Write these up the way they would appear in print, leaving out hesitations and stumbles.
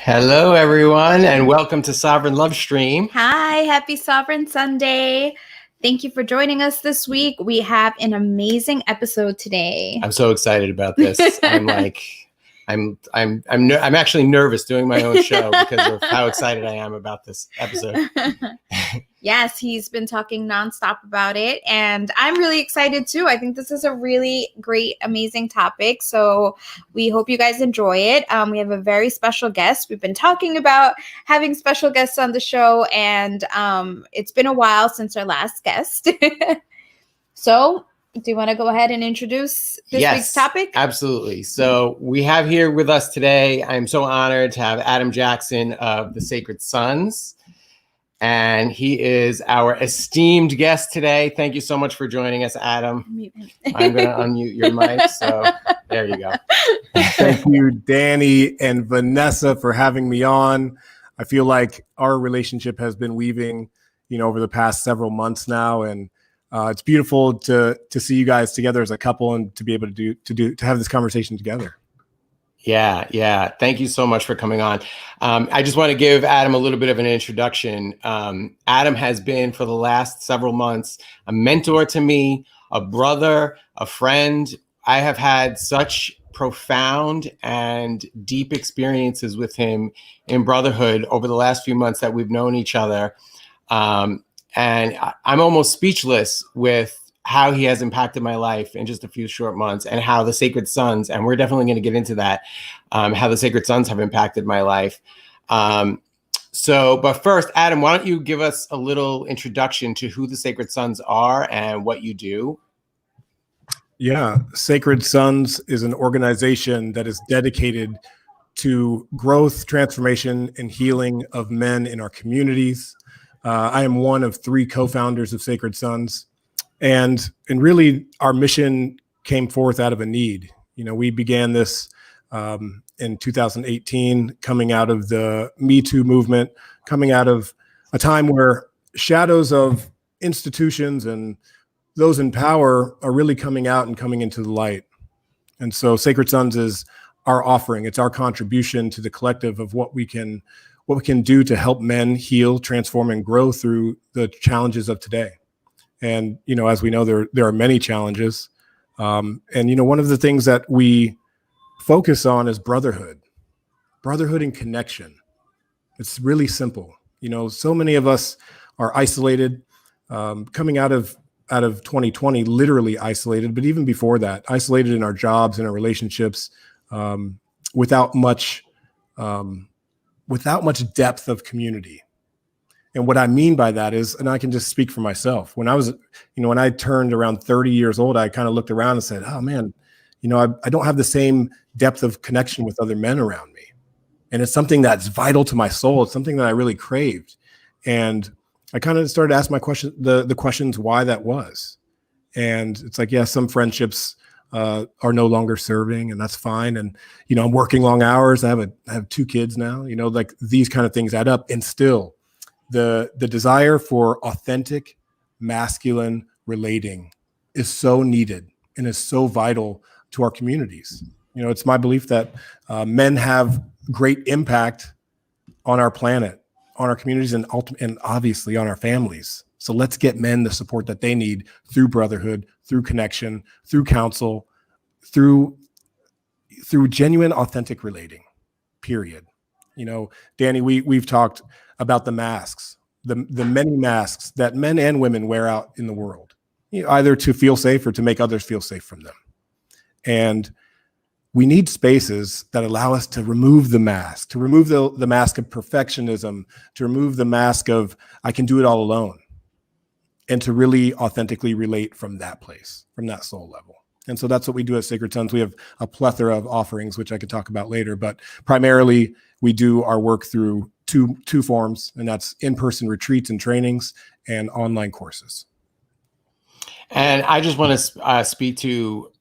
Hello, everyone, and welcome to Sovereign Love Stream. Hi, happy Sovereign Sunday. Thank you for joining us this week. We have an amazing episode today. I'm so excited about this. I'm actually nervous doing my own show because of how excited I am about this episode. Yes, he's been talking nonstop about it, and I'm really excited too. I think this is a really great, amazing topic. So we hope you guys enjoy it. We have a very special guest. We've been talking about having special guests on the show, and it's been a while since our last guest. So do you want to go ahead and introduce this week's topic? Absolutely. So we have here with us today, I'm so honored to have Adam Jackson of the Sacred Sons. And he is our esteemed guest today. Thank you so much for joining us, Adam. I'm going to unmute your mic. So there you go. Thank you, Danny and Vanessa, for having me on. I feel like our relationship has been weaving, over the past several months now. And it's beautiful to see you guys together as a couple and to be able to have this conversation together. Yeah. Thank you so much for coming on. I just want to give Adam a little bit of an introduction. Adam has been for the last several months a mentor to me, a brother, a friend. I have had such profound and deep experiences with him in brotherhood over the last few months that we've known each other. And I'm almost speechless with how he has impacted my life in just a few short months, and how the Sacred Sons, and we're definitely going to get into that, how the Sacred Sons have impacted my life. But first, Adam, why don't you give us a little introduction to who the Sacred Sons are and what you do? Yeah, Sacred Sons is an organization that is dedicated to growth, transformation, and healing of men in our communities. I am one of 3 co-founders of Sacred Sons. And really, our mission came forth out of a need. We began this in 2018, coming out of the Me Too movement, coming out of a time where shadows of institutions and those in power are really coming out and coming into the light. And so Sacred Sons is our offering. It's our contribution to the collective of what we can do to help men heal, transform, and grow through the challenges of today. And, as we know, there are many challenges. And, one of the things that we focus on is brotherhood and connection. It's really simple. So many of us are isolated, coming out of 2020, literally isolated, but even before that, isolated in our jobs and our relationships, without much depth of community. And what I mean by that is, and I can just speak for myself, when I turned around 30 years old, I kind of looked around and said, oh man, I don't have the same depth of connection with other men around me. And it's something that's vital to my soul. It's something that I really craved. And I kind of started to ask the questions why that was. And it's like, yeah, some friendships are no longer serving, and that's fine. And, I'm working long hours. I have 2 kids now, like these kind of things add up. And still, the desire for authentic masculine relating is so needed and is so vital to our communities. It's my belief that men have great impact on our planet, on our communities, and obviously on our families. So let's get men the support that they need through brotherhood, through connection, through counsel, through genuine, authentic relating, period. Danny, we've talked about the masks, the many masks that men and women wear out in the world, either to feel safe or to make others feel safe from them. And we need spaces that allow us to remove the mask, to remove the mask of perfectionism, to remove the mask of I can do it all alone, and to really authentically relate from that place, from that soul level. And so that's what we do at Sacred Sons. We have a plethora of offerings, which I could talk about later, but primarily we do our work through two forms, and that's in-person retreats and trainings and online courses. And I just want to speak to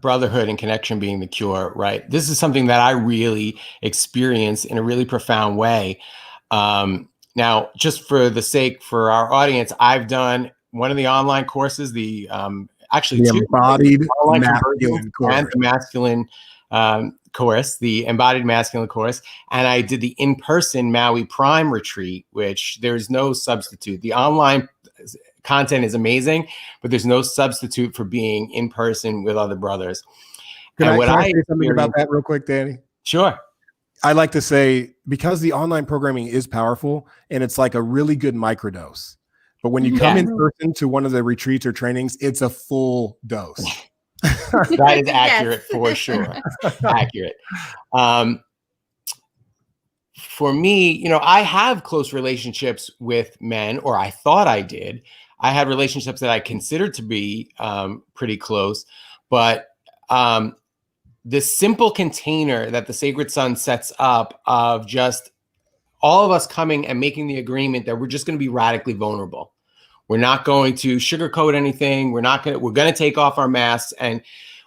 brotherhood and connection being the cure, right? This is something that I really experienced in a really profound way. Now, just for our audience, I've done one of the online courses, actually the two embodied masculine course. And the masculine course, the embodied masculine course, and I did the in-person Maui Prime retreat, which there's no substitute. The online content is amazing, but there's no substitute for being in person with other brothers. Can I say something about that real quick, Danny? Sure. I like to say, because the online programming is powerful and it's like a really good microdose. But when you come in person to one of the retreats or trainings, it's a full dose. That is accurate for sure. Accurate. For me, you know, I have close relationships with men, or I thought I did. I had relationships that I considered to be pretty close, but the simple container that the Sacred Son sets up of just all of us coming and making the agreement that we're just going to be radically vulnerable. We're not going to sugarcoat anything. We're going to take off our masks. And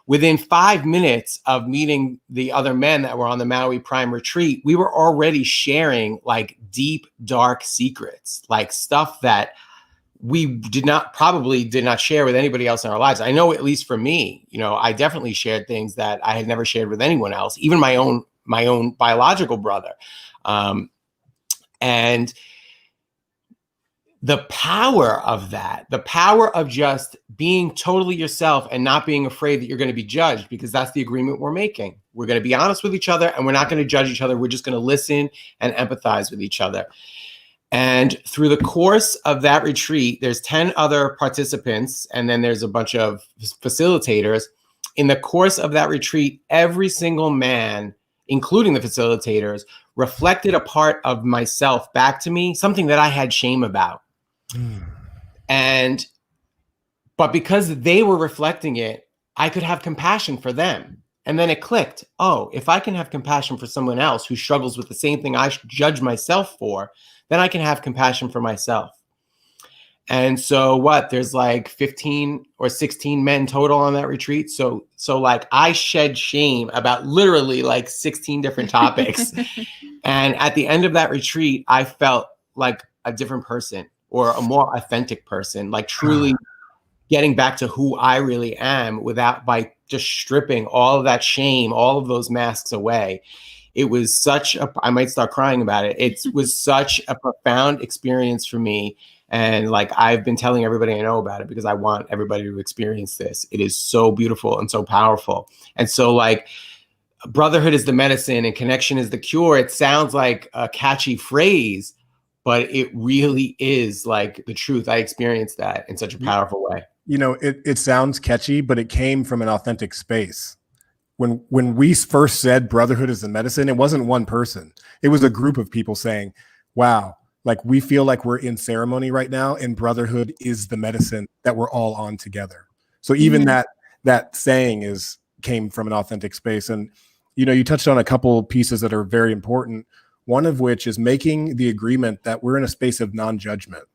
within 5 minutes of meeting the other men that were on the Maui Prime retreat, we were already sharing like deep, dark secrets, like stuff that we probably did not share with anybody else in our lives. I know, at least for me, you know, I definitely shared things that I had never shared with anyone else, even my own biological brother. And the power of that, the power of just being totally yourself and not being afraid that you're going to be judged, because that's the agreement we're making. We're going to be honest with each other and we're not going to judge each other. We're just going to listen and empathize with each other. And through the course of that retreat, there's 10 other participants, and then there's a bunch of facilitators. In the course of that retreat, every single man, including the facilitators, reflected a part of myself back to me, something that I had shame about. But because they were reflecting it, I could have compassion for them. And then it clicked. Oh, if I can have compassion for someone else who struggles with the same thing I judge myself for, then I can have compassion for myself. And so there's like 15 or 16 men total on that retreat. So like I shed shame about literally like 16 different topics. And at the end of that retreat, I felt like a different person, or a more authentic person, like truly getting back to who I really am by just stripping all of that shame, all of those masks away. It was I might start crying about it. It was such a profound experience for me. And like, I've been telling everybody I know about it because I want everybody to experience this. It is so beautiful and so powerful. And so like, brotherhood is the medicine and connection is the cure. It sounds like a catchy phrase, but it really is like the truth. I experienced that in such a powerful way. You know, it sounds catchy, but it came from an authentic space. When we first said brotherhood is the medicine, it wasn't one person. It was a group of people saying, wow, like we feel like we're in ceremony right now, and brotherhood is the medicine that we're all on together. So even that saying came from an authentic space. And, you know, you touched on a couple pieces that are very important. One of which is making the agreement that we're in a space of non-judgment.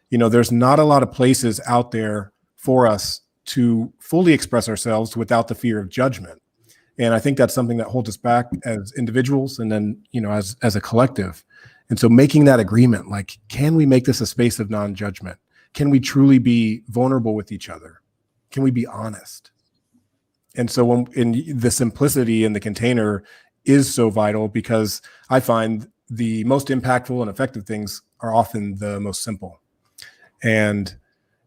You know, there's not a lot of places out there for us to fully express ourselves without the fear of judgment. And I think that's something that holds us back as individuals, and then, you know, as a collective. And so making that agreement, like, can we make this a space of non-judgment? Can we truly be vulnerable with each other? Can we be honest? And so in the simplicity in the container is so vital, because I find the most impactful and effective things are often the most simple. And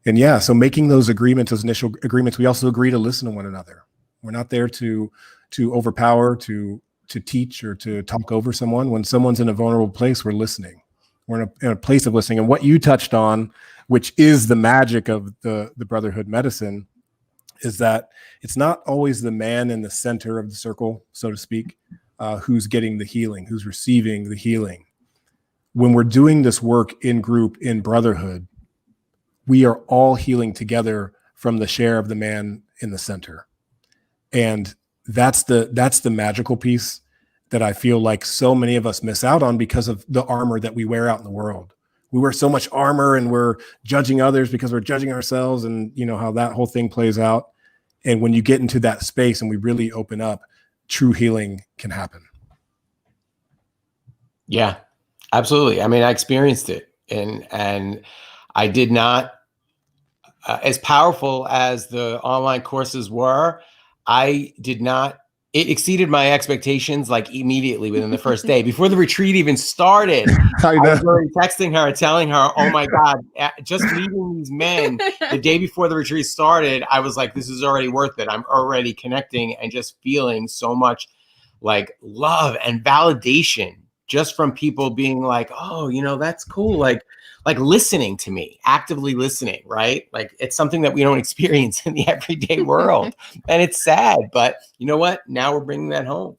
yeah, so making those agreements, those initial agreements, we also agree to listen to one another. We're not there to overpower, to teach, or to talk over someone. When someone's in a vulnerable place, we're listening. We're in a place of listening. And what you touched on, which is the magic of the brotherhood medicine, is that it's not always the man in the center of the circle, so to speak, who's getting the healing, who's receiving the healing. When we're doing this work in group, in brotherhood, we are all healing together from the share of the man in the center. And that's the magical piece that I feel like so many of us miss out on because of the armor that we wear out in the world. We wear so much armor, and we're judging others because we're judging ourselves, and you know how that whole thing plays out. And when you get into that space and we really open up, true healing can happen. Yeah, absolutely. I mean, I experienced it, and I did not, as powerful as the online courses were, I did not it exceeded my expectations like immediately within the first day. Before the retreat even started, I was already texting her, telling her, oh my God, just meeting these men the day before the retreat started, I was like, this is already worth it. I'm already connecting and just feeling so much like love and validation just from people being like, oh, you know, that's cool. Like listening to me, actively listening, right? Like it's something that we don't experience in the everyday world. And it's sad, but you know what? Now we're bringing that home.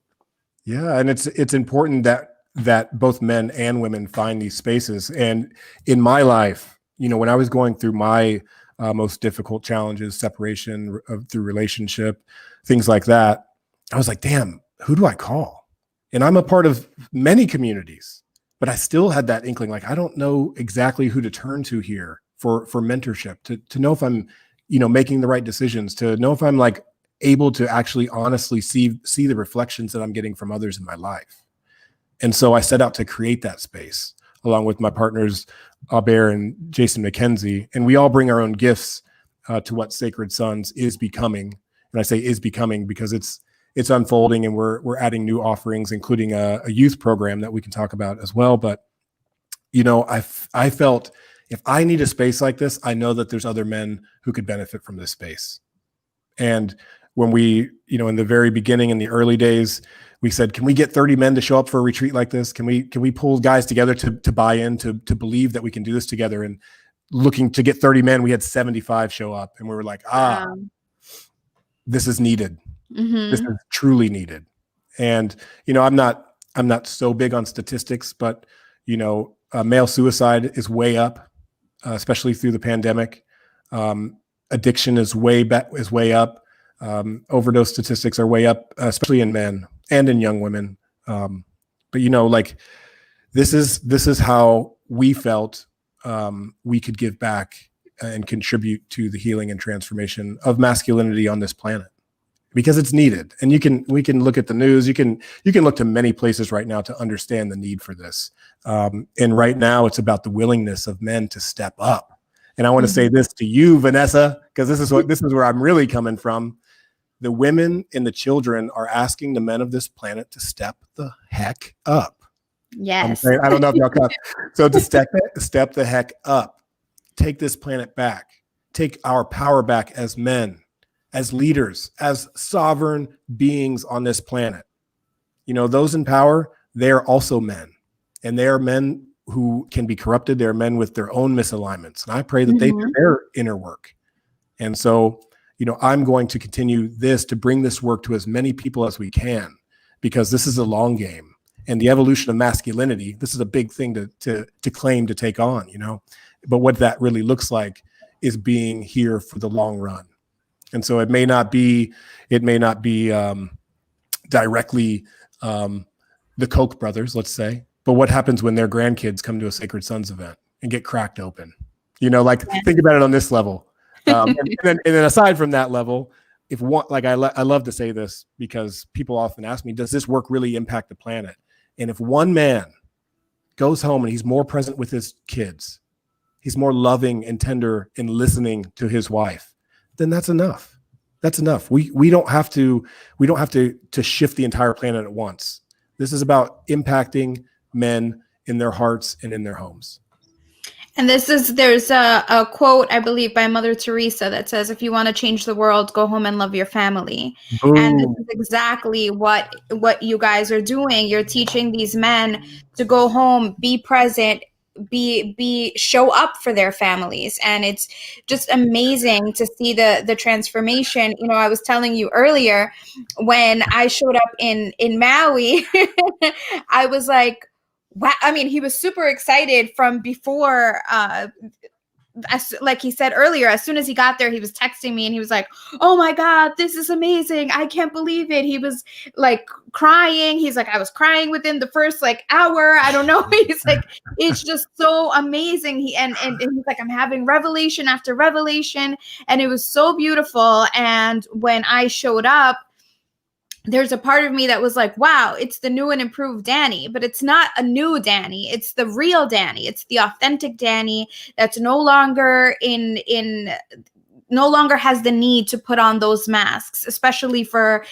Yeah. And it's important that both men and women find these spaces. And in my life, you know, when I was going through my most difficult challenges, separation through relationship, things like that, I was like, damn, who do I call? And I'm a part of many communities, but I still had that inkling, like, I don't know exactly who to turn to here for mentorship, to know if I'm, you know, making the right decisions, to know if I'm like able to actually honestly see the reflections that I'm getting from others in my life. And so I set out to create that space along with my partners, Albert and Jason McKenzie. And we all bring our own gifts to what Sacred Sons is becoming. And I say is becoming because it's unfolding, and we're adding new offerings, including a youth program that we can talk about as well. But, you know, I felt if I need a space like this, I know that there's other men who could benefit from this space. And when we, you know, in the very beginning, in the early days, we said, can we get 30 men to show up for a retreat like this? Can we pull guys together to buy in, to believe that we can do this together? And looking to get 30 men, we had 75 show up, and we were like, this is needed. Mm-hmm. This is truly needed. And, you know, I'm not so big on statistics, but, you know, male suicide is way up, especially through the pandemic. Addiction is way up. Overdose statistics are way up, especially in men and in young women. But, you know, like this is how we felt we could give back and contribute to the healing and transformation of masculinity on this planet, because it's needed. And we can look at the news. You can look to many places right now to understand the need for this. And right now it's about the willingness of men to step up. And I want to say this to you, Vanessa, because this is where I'm really coming from. The women and the children are asking the men of this planet to step the heck up. Yes. I don't know if y'all caught. So to step the heck up, take this planet back, take our power back as men, as leaders, as sovereign beings on this planet. You know, those in power, they are also men, and they are men who can be corrupted. They're men with their own misalignments. And I pray that they do their inner work. And so, you know, I'm going to continue to bring this work to as many people as we can, because this is a long game. And the evolution of masculinity, this is a big thing to claim to take on, you know. But what that really looks like is being here for the long run. And so it may not be directly the Koch brothers, let's say, but what happens when their grandkids come to a Sacred Sons event and get cracked open? You know, like think about it on this level. And then aside from that level, if one, like I love to say this because people often ask me, does this work really impact the planet? And if one man goes home and he's more present with his kids, he's more loving and tender and listening to his wife, then that's enough. That's enough. We don't have to shift the entire planet at once. This is about impacting men in their hearts and in their homes. And there's a quote, I believe, by Mother Teresa that says, if you want to change the world, go home and love your family. Boom. And this is exactly what you guys are doing. You're teaching these men to go home, be present, show up for their families. And it's just amazing to see the transformation. You know, I was telling you earlier, when I showed up in Maui, I was like, wow. I mean, he was super excited from before, like he said earlier, as soon as he got there, he was texting me and he was like, oh my God, this is amazing. I can't believe it. He was like crying. He's like, I was crying within the first like hour. I don't know. He's like, it's just so amazing. And he's like, I'm having revelation after revelation. And it was so beautiful. And when I showed up, there's a part of me that was like, wow, it's the new and improved Danny, but it's not a new Danny. It's the real Danny. It's the authentic Danny that's no longer no longer has the need to put on those masks, especially for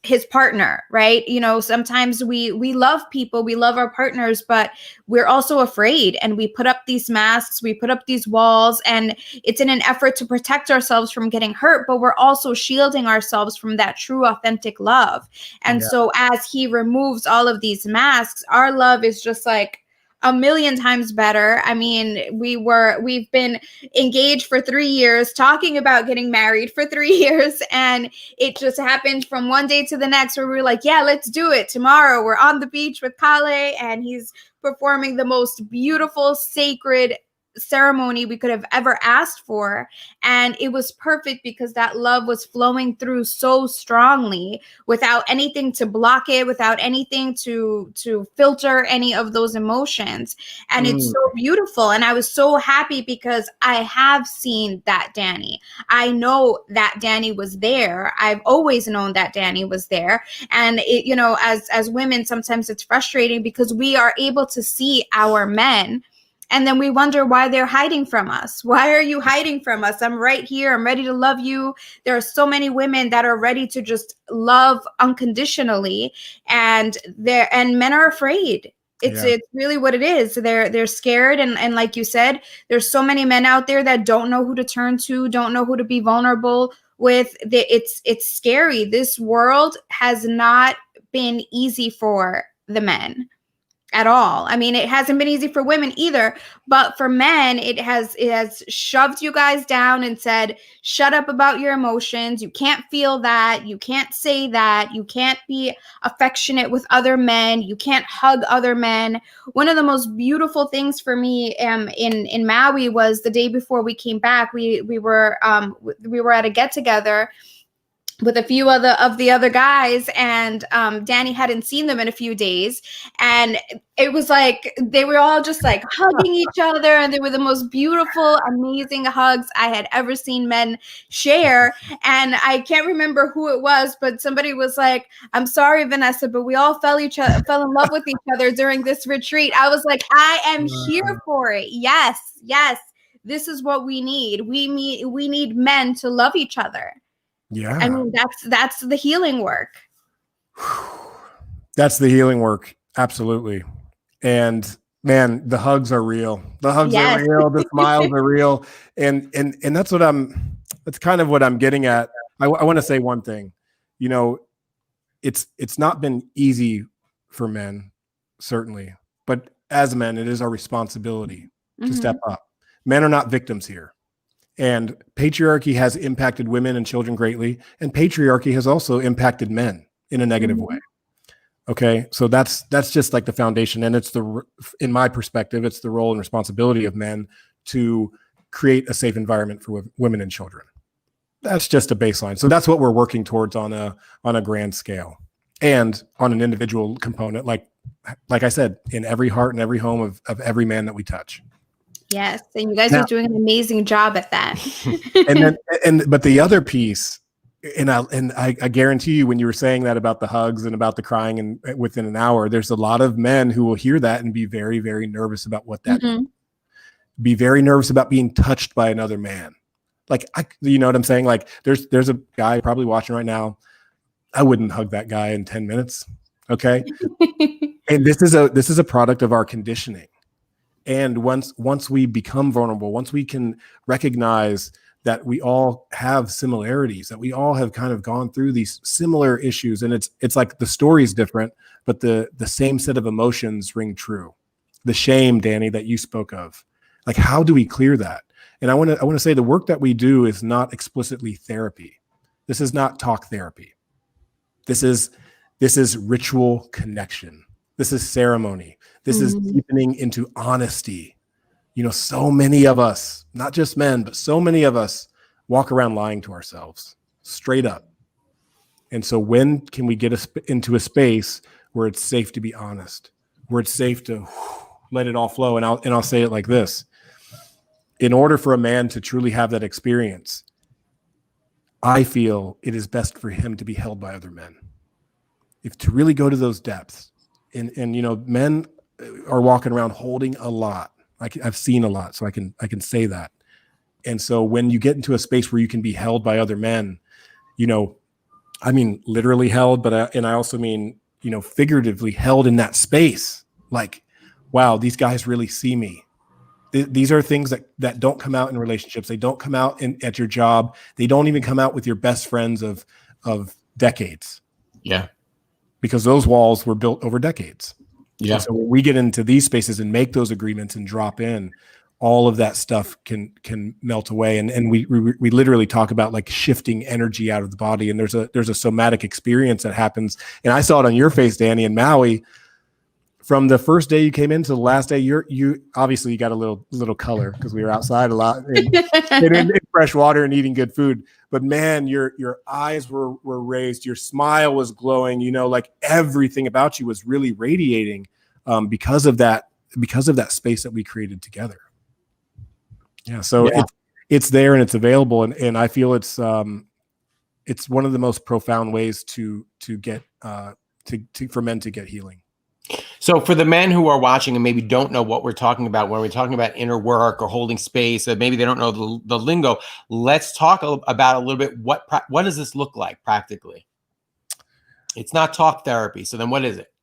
his partner, right? You know, sometimes we love people, we love our partners, but we're also afraid, and we put up these masks, we put up these walls, and it's in an effort to protect ourselves from getting hurt, but we're also shielding ourselves from that true authentic love. And so as he removes all of these masks, our love is just like a million times better. I mean, we've been engaged for 3 years, talking about getting married for 3 years, and it just happened from one day to the next where we were like, yeah, let's do it. Tomorrow we're on the beach with Kale, and he's performing the most beautiful, sacred ceremony we could have ever asked for. And it was perfect because that love was flowing through so strongly without anything to block it, without anything to filter any of those emotions. And it's so beautiful. And I was so happy because I have seen that Danny. I know that Danny was there. I've always known that Danny was there. And it, you know, as women, sometimes it's frustrating because we are able to see our men, and then we wonder why they're hiding from us. Why are you hiding from us? I'm right here. I'm ready to love you. There are so many women that are ready to just love unconditionally, and men are afraid. It's really what it is. They're scared, and like you said, there's so many men out there that don't know who to turn to, don't know who to be vulnerable with. It's scary. This world has not been easy for the men at all. I mean, it hasn't been easy for women either, but for men, it has shoved you guys down and said, shut up about your emotions. You can't feel that. You can't say that. You can't be affectionate with other men. You can't hug other men. One of the most beautiful things for me in Maui was the day before we came back. We were at a get together with a few of the other guys, and Danny hadn't seen them in a few days, and it was like they were all just like hugging each other, and they were the most beautiful, amazing hugs I had ever seen men share. And I can't remember who it was, but somebody was like, I'm sorry, Vanessa, but we all fell in love with each other during this retreat. I was like, I am here for it. Yes, this is what we need. We need men to love each other. Yeah. I mean, that's the healing work. That's the healing work. Absolutely. And man, the hugs are real. The hugs are real. The smiles are real. And that's kind of what I'm getting at. I want to say one thing. You know, it's not been easy for men, certainly, but as men, it is our responsibility to step up. Men are not victims here. And patriarchy has impacted women and children greatly. And patriarchy has also impacted men in a negative way. Okay. So that's just like the foundation. And in my perspective, it's the role and responsibility of men to create a safe environment for women and children. That's just a baseline. So that's what we're working towards on a grand scale, and on an individual component, like I said, in every heart and every home of every man that we touch. Yes, and you guys are doing an amazing job at that. But the other piece, and I guarantee you, when you were saying that about the hugs and about the crying, and within an hour, there's a lot of men who will hear that and be very, very nervous about what that means. Be very nervous about being touched by another man. Like, you know what I'm saying? Like, there's a guy probably watching right now. I wouldn't hug that guy in 10 minutes. Okay. And this is a product of our conditioning. And once we become vulnerable, once we can recognize that we all have similarities, that we all have kind of gone through these similar issues, and it's like the story is different, but the same set of emotions ring true. The shame, Danny, that you spoke of, like, how do we clear that? And I want to say the work that we do is not explicitly therapy. This is not talk therapy. This is ritual connection. This is ceremony. This is deepening into honesty. You know, so many of us, not just men, but so many of us walk around lying to ourselves straight up. And so when can we get into a space where it's safe to be honest, where it's safe to let it all flow? And I'll say it like this. In order for a man to truly have that experience, I feel it is best for him to be held by other men. If to really go to those depths, and you know, men are walking around holding a lot. I've seen a lot, so I can say that. And so when you get into a space where you can be held by other men, you know, I mean, literally held, but and I also mean, figuratively held in that space. Like, wow, these guys really see me. These are things that don't come out in relationships. They don't come out at your job. They don't even come out with your best friends of decades. Yeah. Because those walls were built over decades. Yeah. And so when we get into these spaces and make those agreements and drop in, all of that stuff can melt away. And we literally talk about like shifting energy out of the body. And there's a somatic experience that happens. And I saw it on your face, Danny, in Maui. From the first day you came in to the last day, you obviously you got a little color because we were outside a lot and in fresh water and eating good food. But man, your eyes were raised, your smile was glowing. Like everything about you was really radiating because of that space that we created together. Yeah, so it's there and it's available, and I feel it's one of the most profound ways to get for men to get healing. So for the men who are watching and maybe don't know what we're talking about when we're talking about inner work or holding space, or maybe they don't know the lingo, let's talk about a little bit what does this look like practically? It's not talk therapy. So then what is it?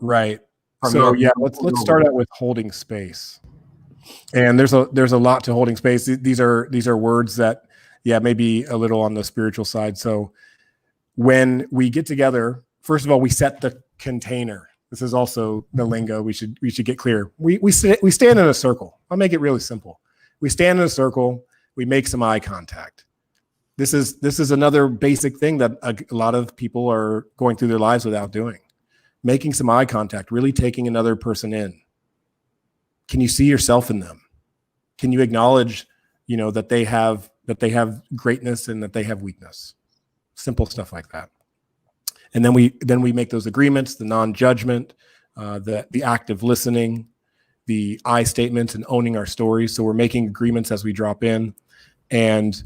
Right. Let's start out with holding space. And there's a lot to holding space. These are words that maybe a little on the spiritual side. So when we get together, first of all, we set the container. This is also the lingo. We should get clear. We stand in a circle. I'll make it really simple. We stand in a circle. We make some eye contact. This is another basic thing that a lot of people are going through their lives without doing. Making some eye contact, really taking another person in. Can you see yourself in them? Can you acknowledge, that they have greatness and that they have weakness? Simple stuff like that. And then we make those agreements, the non-judgment, the active listening, the I statements, and owning our stories. So we're making agreements as we drop in. And,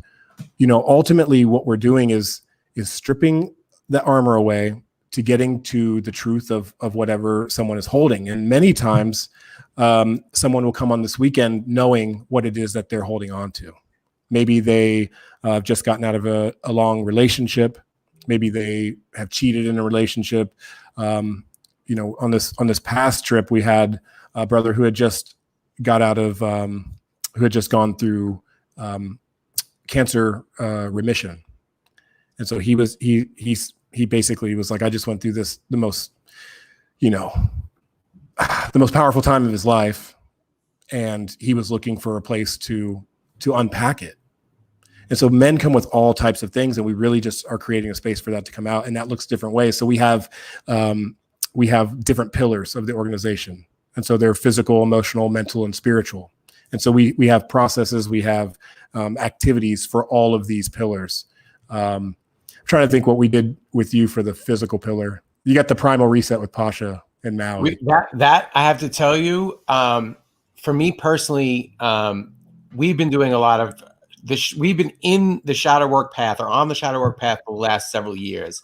ultimately what we're doing is stripping the armor away to getting to the truth of whatever someone is holding. And many times someone will come on this weekend knowing what it is that they're holding on to. Maybe they have just gotten out of a long relationship. Maybe they have cheated in a relationship. On this past trip, we had a brother who had just got out of, who had just gone through cancer remission, and so he basically was like, I just went through the most powerful time of his life, and he was looking for a place to unpack it. And so men come with all types of things, and we really just are creating a space for that to come out, and that looks different ways. So we have different pillars of the organization, and so they're physical, emotional, mental, and spiritual. And so we have processes, we have activities for all of these pillars. I'm trying to think what we did with you for the physical pillar. You got the primal reset with Pasha and Maui. That I have to tell you, for me personally, we've been doing a lot of this. We've been in the shadow work path or on the shadow work path for the last several years.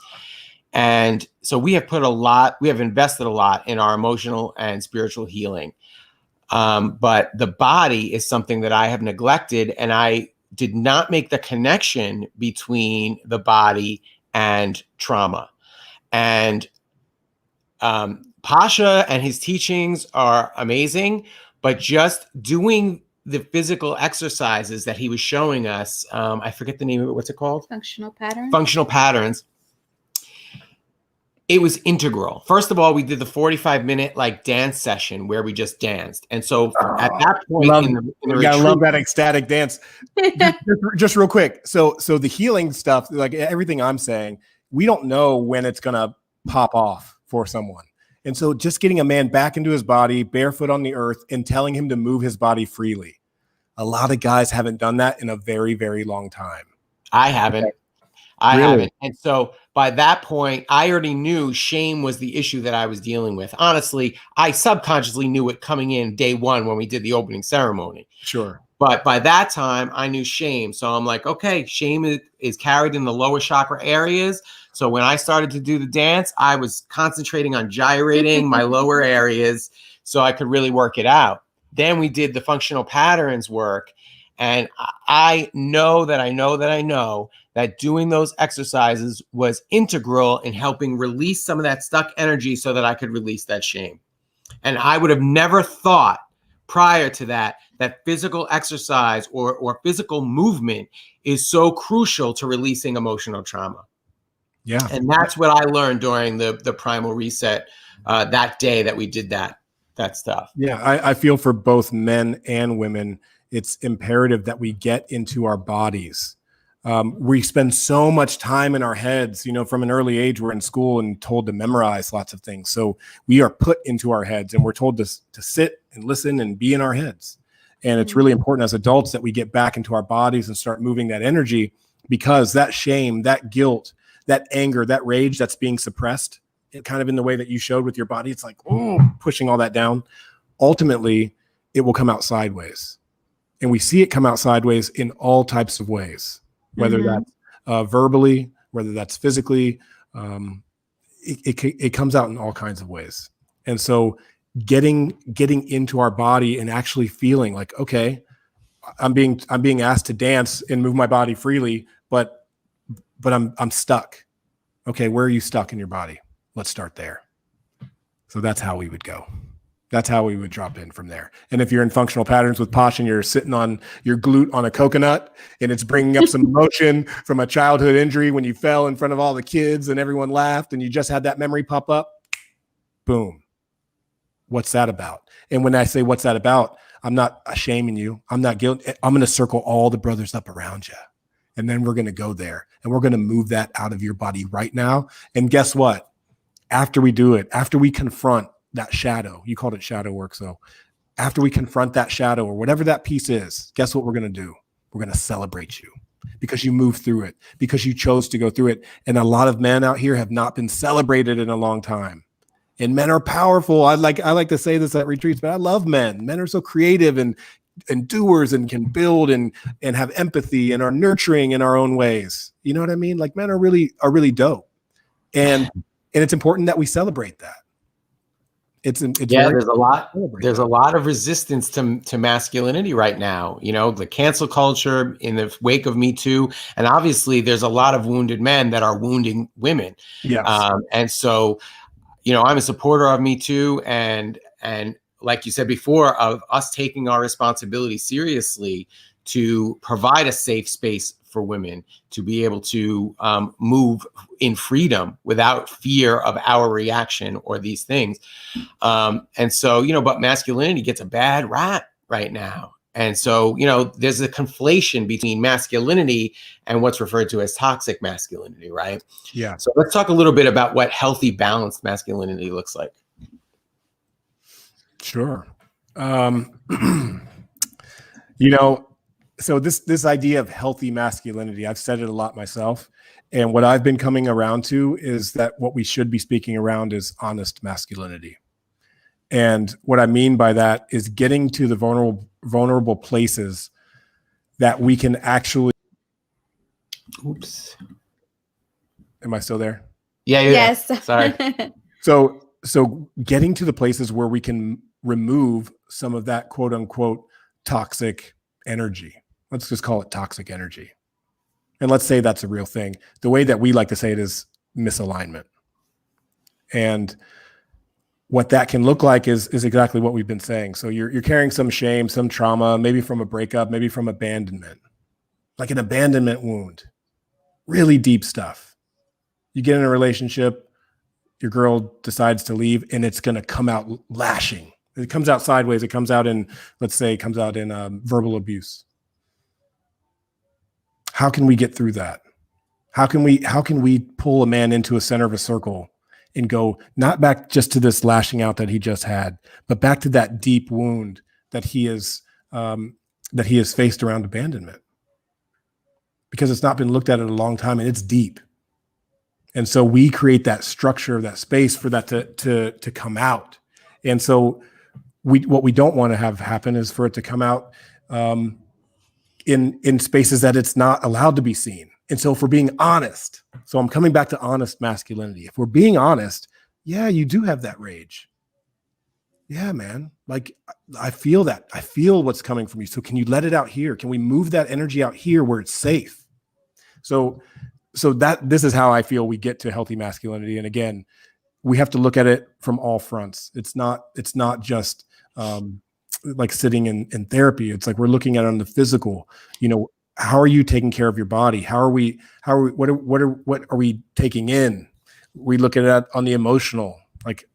And so we have invested a lot in our emotional and spiritual healing. But the body is something that I have neglected, and I did not make the connection between the body and trauma. And Pasha and his teachings are amazing, but just doing the physical exercises that he was showing us, I forget the name of it. What's it called? Functional patterns. Functional patterns. It was integral. First of all, we did the 45-minute dance session where we just danced. And so at that point you gotta love that ecstatic dance. just real quick. So the healing stuff, like everything I'm saying, we don't know when it's gonna pop off for someone. And so just getting a man back into his body, barefoot on the earth, and telling him to move his body freely. A lot of guys haven't done that in a very, very long time. I haven't. I haven't. And so by that point, I already knew shame was the issue that I was dealing with. Honestly, I subconsciously knew it coming in day one when we did the opening ceremony. Sure. But by that time, I knew shame. So I'm like, okay, shame is carried in the lower chakra areas. So when I started to do the dance, I was concentrating on gyrating my lower areas so I could really work it out. Then we did the functional patterns work. And I know that doing those exercises was integral in helping release some of that stuck energy so that I could release that shame. And I would have never thought prior to that physical exercise or physical movement is so crucial to releasing emotional trauma. Yeah. And that's what I learned during the primal reset that day that we did that stuff. Yeah, I feel for both men and women, it's imperative that we get into our bodies. We spend so much time in our heads, from an early age, we're in school and told to memorize lots of things. So we are put into our heads and we're told to sit and listen and be in our heads. And it's really important as adults that we get back into our bodies and start moving that energy, because that shame, that guilt, that anger, that rage that's being suppressed, kind of in the way that you showed with your body, it's like, pushing all that down. Ultimately, it will come out sideways. And we see it come out sideways in all types of ways, whether that's verbally, whether that's physically. It comes out in all kinds of ways. And so getting into our body and actually feeling like, okay, I'm being asked to dance and move my body freely, but I'm stuck. Okay, where are you stuck in your body? Let's start there. So that's how we would go. That's how we would drop in from there. And if you're in functional patterns with Posh and you're sitting on your glute on a coconut and it's bringing up some emotion from a childhood injury when you fell in front of all the kids and everyone laughed and you just had that memory pop up, boom. What's that about? And when I say what's that about, I'm not shaming you. I'm not guilty. I'm going to circle all the brothers up around you. And then we're going to go there and we're going to move that out of your body right now. And guess what? After we do it, after we confront that shadow, you called it shadow work. So after we confront that shadow or whatever that piece is, guess what we're going to do? We're going to celebrate you because you moved through it, because you chose to go through it. And a lot of men out here have not been celebrated in a long time. And men are powerful. I like to say this at retreats, but I love men. Men are so creative and doers and can build and have empathy and are nurturing in our own ways. You know what I mean? Like men are really dope. And it's important that we celebrate that. It's there's a lot of resistance to masculinity right now. The cancel culture in the wake of Me Too, and obviously there's a lot of wounded men that are wounding women. Yes. And so, I'm a supporter of Me Too, and like you said before, of us taking our responsibility seriously to provide a safe space for women to be able to move in freedom without fear of our reaction or these things. And so, but masculinity gets a bad rap right now. And so, there's a conflation between masculinity and what's referred to as toxic masculinity, right? Yeah. So let's talk a little bit about what healthy, balanced masculinity looks like. Sure. So this idea of healthy masculinity, I've said it a lot myself. And what I've been coming around to is that what we should be speaking around is honest masculinity. And what I mean by that is getting to the vulnerable places that we can actually. Oops. Am I still there? Yeah. Yes. Sorry. So getting to the places where we can remove some of that quote unquote toxic energy. Let's just call it toxic energy. And let's say that's a real thing. The way that we like to say it is misalignment. And what that can look like is exactly what we've been saying. So you're carrying some shame, some trauma, maybe from a breakup, maybe from abandonment, like an abandonment wound, really deep stuff. You get in a relationship, your girl decides to leave, and it's going to come out lashing. It comes out sideways. It comes out in, let's say, verbal abuse. How can we get through that? How can we pull a man into a center of a circle and go not back just to this lashing out that he just had, but back to that deep wound that he has faced around abandonment? Because it's not been looked at in a long time and it's deep. And so we create that structure, that space for that to come out. And so what we don't want to have happen is for it to come out in spaces that it's not allowed to be seen. And so if we're being honest, so I'm coming back to honest masculinity. If we're being honest, yeah, you do have that rage. yeah, man, like I feel that. I feel what's coming from you. So can you let it out here? Can we move that energy out here where it's safe? So that this is how I feel we get to healthy masculinity. And again, we have to look at it from all fronts. It's not just like sitting in therapy. It's like we're looking at it on the physical. How are you taking care of your body? What are we taking in? We look at it on the emotional, like,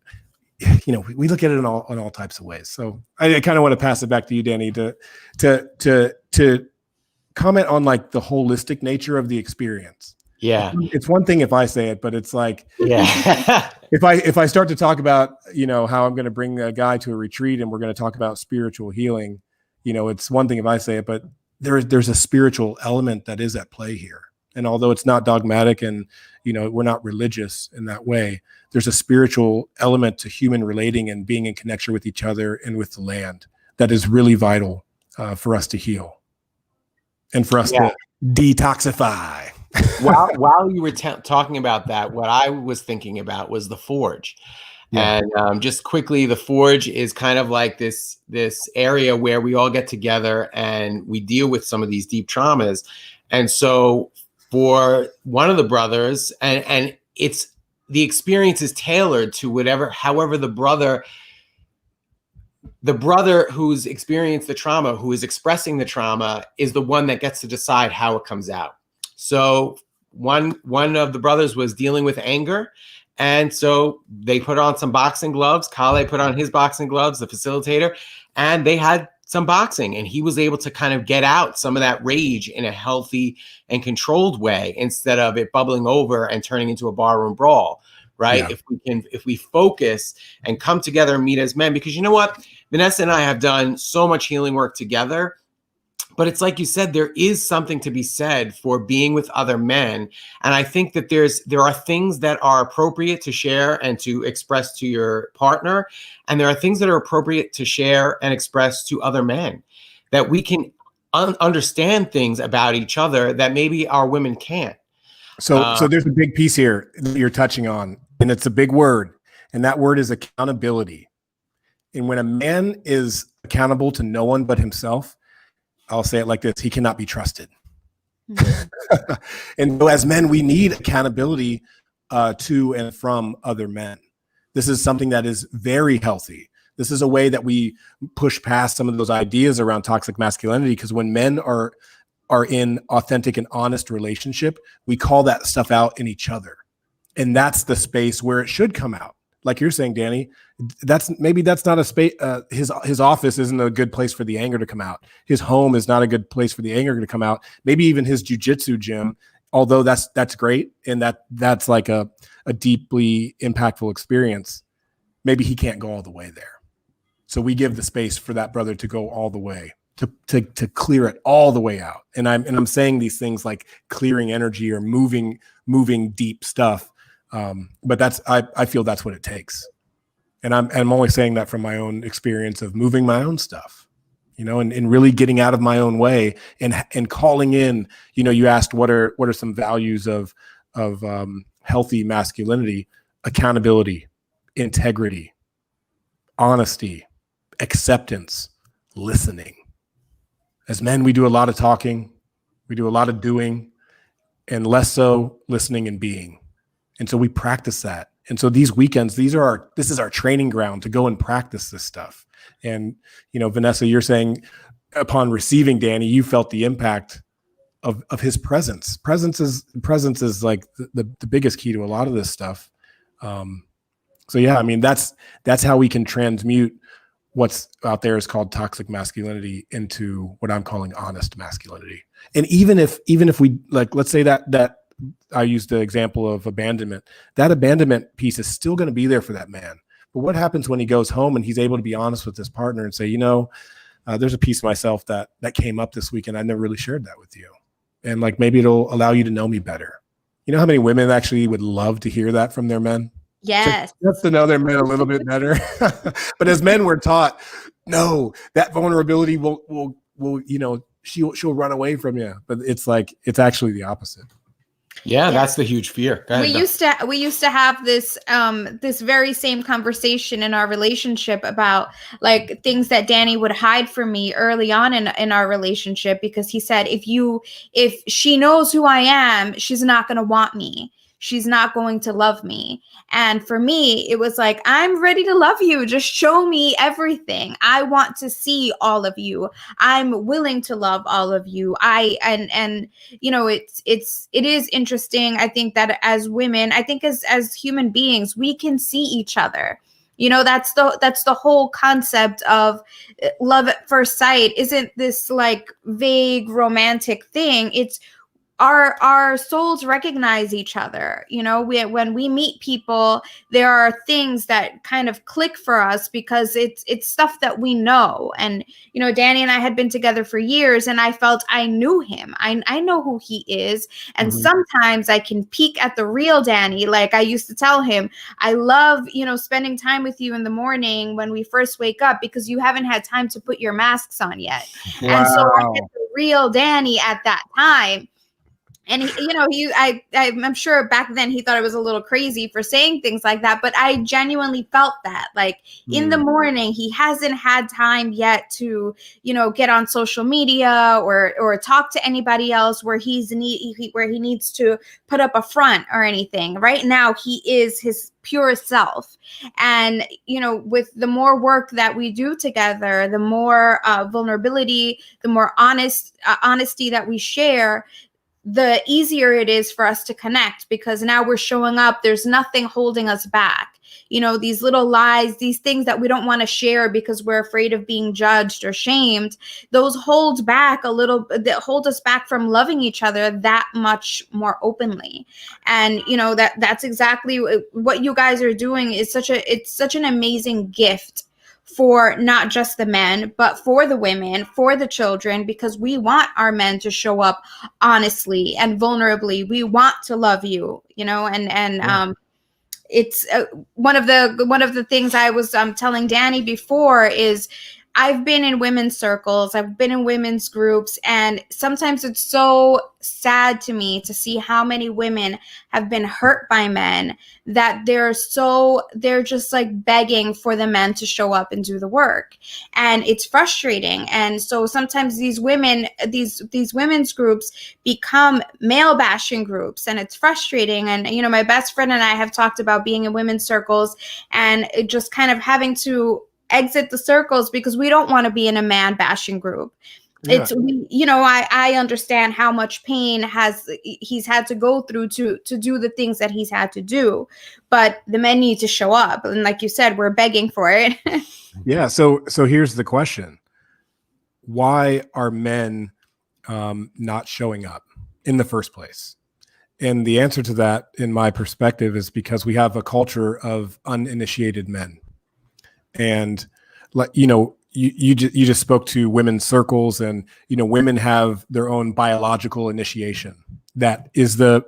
we look at it in all types of ways. So I kind of want to pass it back to you, Danny, to comment on like the holistic nature of the experience. Yeah. It's one thing if I say it, but it's like, yeah. if I start to talk about, how I'm going to bring a guy to a retreat and we're going to talk about spiritual healing, it's one thing if I say it, but there's a spiritual element that is at play here. And although it's not dogmatic and, we're not religious in that way, there's a spiritual element to human relating and being in connection with each other and with the land that is really vital for us to heal and for us to detoxify. While you were talking about that, what I was thinking about was the Forge. Yeah. And just quickly, the Forge is kind of like this area where we all get together and we deal with some of these deep traumas. And so for one of the brothers, and it's the experience is tailored to however the brother who's experienced the trauma, who is expressing the trauma, is the one that gets to decide how it comes out. So one of the brothers was dealing with anger. And so they put on some boxing gloves. Kale put on his boxing gloves, the facilitator, and they had some boxing. And he was able to kind of get out some of that rage in a healthy and controlled way instead of it bubbling over and turning into a barroom brawl, right? Yeah. If we focus and come together and meet as men, because you know what? Vanessa and I have done so much healing work together. But it's like you said, there is something to be said for being with other men. And I think that there are things that are appropriate to share and to express to your partner. And there are things that are appropriate to share and express to other men, that we can understand things about each other that maybe our women can't. So there's a big piece here that you're touching on, and it's a big word. And that word is accountability. And when a man is accountable to no one but himself, I'll say it like this: he cannot be trusted. Mm-hmm. And so as men, we need accountability to and from other men. This is something that is very healthy. This is a way that we push past some of those ideas around toxic masculinity, because when men are in authentic and honest relationship, we call that stuff out in each other. And that's the space where it should come out. Like you're saying, Danny, that's not a space. His office isn't a good place for the anger to come out. His home is not a good place for the anger to come out. Maybe even his jujitsu gym, although that's great. And that's like a deeply impactful experience. Maybe he can't go all the way there. So we give the space for that brother to go all the way, to clear it all the way out. And I'm saying these things like clearing energy or moving deep stuff. But I feel that's what it takes. And I'm only saying that from my own experience of moving my own stuff, and really getting out of my own way and calling in, you asked what are some values of healthy masculinity: accountability, integrity, honesty, acceptance, listening. As men, we do a lot of talking, we do a lot of doing, and less so listening and being. And so we practice that. And so these weekends, this is our training ground to go and practice this stuff. And, Vanessa, you're saying upon receiving Danny, you felt the impact of his presence. Presence is like the biggest key to a lot of this stuff. So yeah, I mean, that's how we can transmute what's out there is called toxic masculinity into what I'm calling honest masculinity. And even if we, like, let's say that I used the example of abandonment, that abandonment piece is still going to be there for that man. But what happens when he goes home and he's able to be honest with his partner and say, there's a piece of myself that came up this week and I never really shared that with you. And like, maybe it'll allow you to know me better. You know how many women actually would love to hear that from their men? Yes. Just to know their men a little bit better. But as men, we're taught, no, that vulnerability will she'll run away from you. But it's actually the opposite. Yeah, that's the huge fear. Go ahead, We used to have this this very same conversation in our relationship about like things that Danny would hide from me early on in our relationship, because he said if she knows who I am, she's not going to want me. She's not going to love me. And for me, it was like, I'm ready to love you. Just show me everything. I want to see all of you. I'm willing to love all of you. And you know, it is interesting. I think that as women, I think as human beings, we can see each other. You know, that's the whole concept of love at first sight. Isn't this like vague romantic thing? It's our souls recognize each other. You know, when we meet people, there are things that kind of click for us because it's stuff that we know. And you know, Danny and I had been together for years, and I felt I knew him. I know who he is. And sometimes I can peek at the real Danny. Like I used to tell him, I love, you know, spending time with you in the morning when we first wake up, because you haven't had time to put your masks on yet. Wow. And so I get the real Danny at that time. And he, you know, I'm sure back then he thought I was a little crazy for saying things like that, but I genuinely felt that. Like in the morning, he hasn't had time yet to, you know, get on social media or talk to anybody else where he needs to put up a front or anything. Right now, he is his pure self. And you know, with the more work that we do together, the more vulnerability, the more honesty that we share, the easier it is for us to connect, because now we're showing up. There's nothing holding us back. You know, these little lies, these things that we don't want to share because we're afraid of being judged or shamed, those hold back a little, that hold us back from loving each other that much more openly. And you know, that's exactly what you guys are doing. Is it's such an amazing gift for not just the men, but for the women, for the children, because we want our men to show up honestly and vulnerably. We want to love you, you know, and it's one of the things I was telling Danny before is I've been in women's circles, I've been in women's groups, and sometimes it's so sad to me to see how many women have been hurt by men that they're just like begging for the men to show up and do the work. And it's frustrating. And so sometimes these women's groups become male bashing groups, and it's frustrating. And you know, my best friend and I have talked about being in women's circles and just kind of having to exit the circles because we don't want to be in a man bashing group. Yeah. You know, I understand how much pain he's had to go through to do the things that he's had to do, but the men need to show up. And like you said, we're begging for it. Yeah. So here's the question. Why are men not showing up in the first place? And the answer to that, in my perspective, is because we have a culture of uninitiated men. And like, you know, you just spoke to women's circles, and you know, women have their own biological initiation. That is the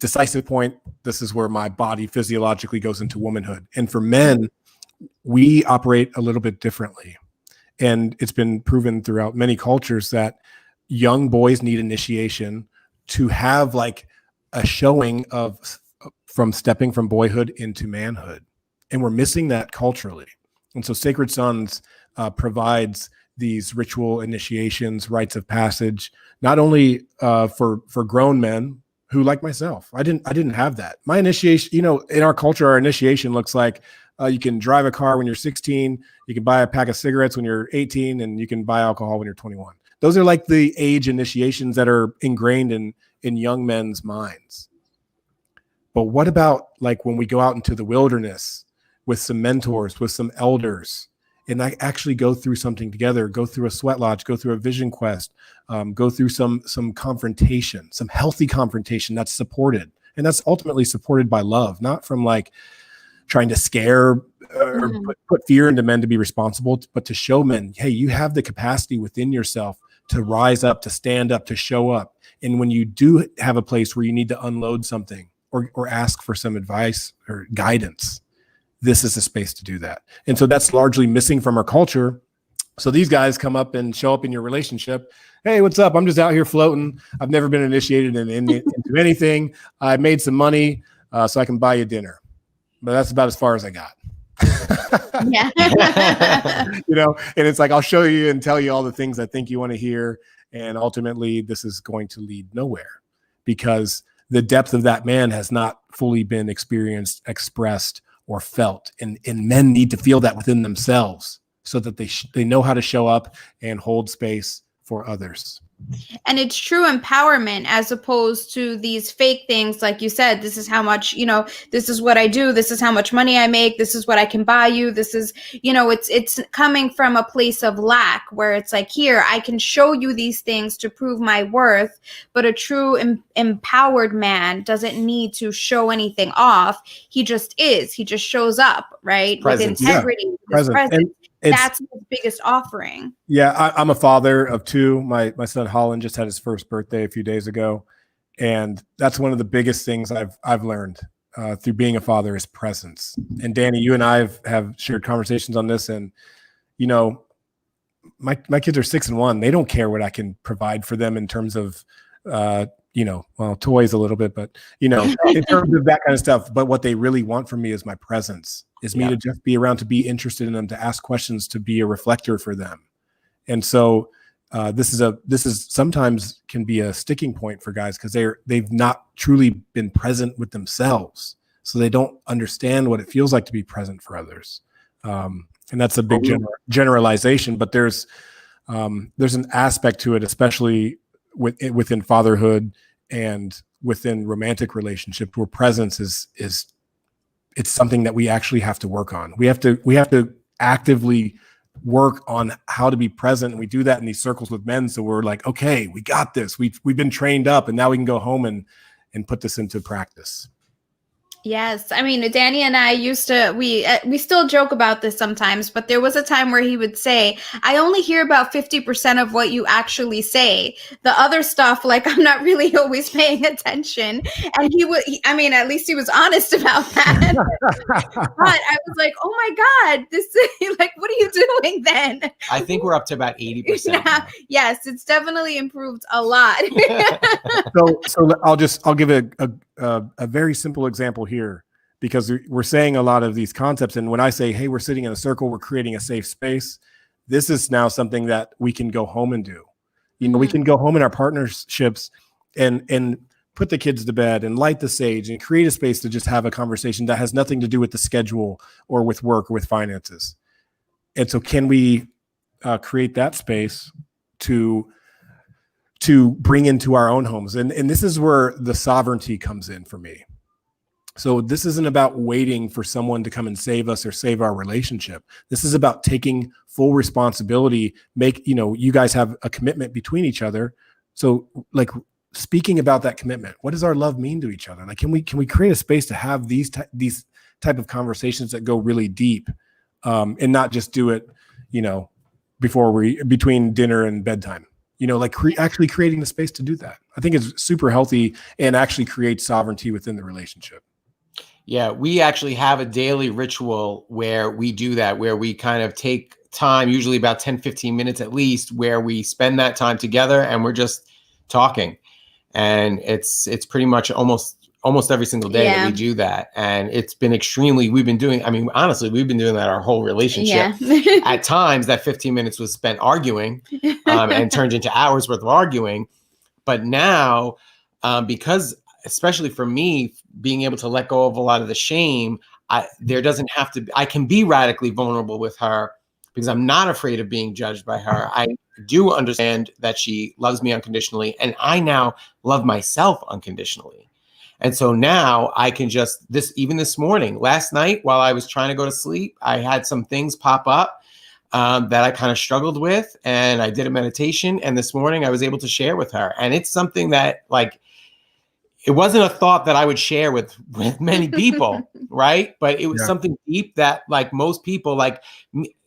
decisive point. This is where my body physiologically goes into womanhood. And for men, we operate a little bit differently. And it's been proven throughout many cultures that young boys need initiation to have like a showing of from stepping from boyhood into manhood. And we're missing that culturally. And so Sacred Sons provides these ritual initiations, rites of passage, not only for grown men who, like myself, I didn't have that. My initiation, you know, in our culture, our initiation looks like you can drive a car when you're 16, you can buy a pack of cigarettes when you're 18, and you can buy alcohol when you're 21. Those are like the age initiations that are ingrained in young men's minds. But what about like when we go out into the wilderness with some mentors, with some elders, and I actually go through something together, go through a sweat lodge, go through a vision quest, go through some confrontation, some healthy confrontation that's supported. And that's ultimately supported by love, not from like trying to scare or put fear into men to be responsible, but to show men, hey, you have the capacity within yourself to rise up, to stand up, to show up. And when you do have a place where you need to unload something or ask for some advice or guidance, this is a space to do that. And so that's largely missing from our culture. So these guys come up and show up in your relationship. Hey, what's up? I'm just out here floating. I've never been initiated into anything. I made some money so I can buy you dinner. But that's about as far as I got. Yeah. And it's like, I'll show you and tell you all the things I think you want to hear. And ultimately, this is going to lead nowhere because the depth of that man has not fully been experienced, expressed, or felt. And men need to feel that within themselves so that they know how to show up and hold space for others. And it's true empowerment as opposed to these fake things. Like you said, this is how much, this is what I do. This is how much money I make. This is what I can buy you. This is, it's coming from a place of lack where it's like, here, I can show you these things to prove my worth. But a true empowered man doesn't need to show anything off. He just is. He just shows up, right? Presence. With integrity. Yeah. With presence. That's his biggest offering. Yeah, I'm a father of two. My son Holland just had his first birthday a few days ago, and that's one of the biggest things I've learned through being a father is presence. And Danny, you and I have shared conversations on this, and my kids are 6 and 1. They don't care what I can provide for them in terms of toys a little bit, but in terms of that kind of stuff. But what they really want from me is my presence. Is me to just be around, to be interested in them, to ask questions, to be a reflector for them. And so this is sometimes can be a sticking point for guys because they've not truly been present with themselves. So they don't understand what it feels like to be present for others. And that's a big generalization, but there's an aspect to it, especially within fatherhood and within romantic relationships, where presence is it's something that we actually have to work on. We have to actively work on how to be present. And we do that in these circles with men. So we're like, okay, we got this. We've been trained up, and now we can go home and put this into practice. Yes. I mean, Danny and I we still joke about this sometimes, but there was a time where he would say, I only hear about 50% of what you actually say. The other stuff, like, I'm not really always paying attention. And at least he was honest about that. But I was like, oh my God, this is like, what are you doing then? I think we're up to about 80%. Yeah. Yes, it's definitely improved a lot. So I'll give a very simple example here, because we're saying a lot of these concepts. And when I say, hey, we're sitting in a circle, we're creating a safe space, this is now something that we can go home and do. We can go home in our partnerships and put the kids to bed and light the sage and create a space to just have a conversation that has nothing to do with the schedule or with work or with finances. And so can we create that space to bring into our own homes? And this is where the sovereignty comes in for me. So this isn't about waiting for someone to come and save us or save our relationship. This is about taking full responsibility. You guys have a commitment between each other. So like speaking about that commitment, what does our love mean to each other? Like, can we create a space to have these type of conversations that go really deep, and not just do it, between dinner and bedtime? Actually creating the space to do that, I think is super healthy and actually creates sovereignty within the relationship. Yeah, we actually have a daily ritual where we do that, where we kind of take time, usually about 10, 15 minutes at least, where we spend that time together and we're just talking. And it's pretty much almost every single day that we do that. And it's been we've been doing that our whole relationship. Yeah. At times that 15 minutes was spent arguing and turned into hours worth of arguing. But now, because especially for me, being able to let go of a lot of the shame, I can be radically vulnerable with her because I'm not afraid of being judged by her. I do understand that she loves me unconditionally, and I now love myself unconditionally. And so now I can even this morning, last night, while I was trying to go to sleep, I had some things pop up that I kind of struggled with, and I did a meditation. And this morning I was able to share with her. And it's something that, like, it wasn't a thought that I would share with many people, right? But it was something deep that, like, most people, like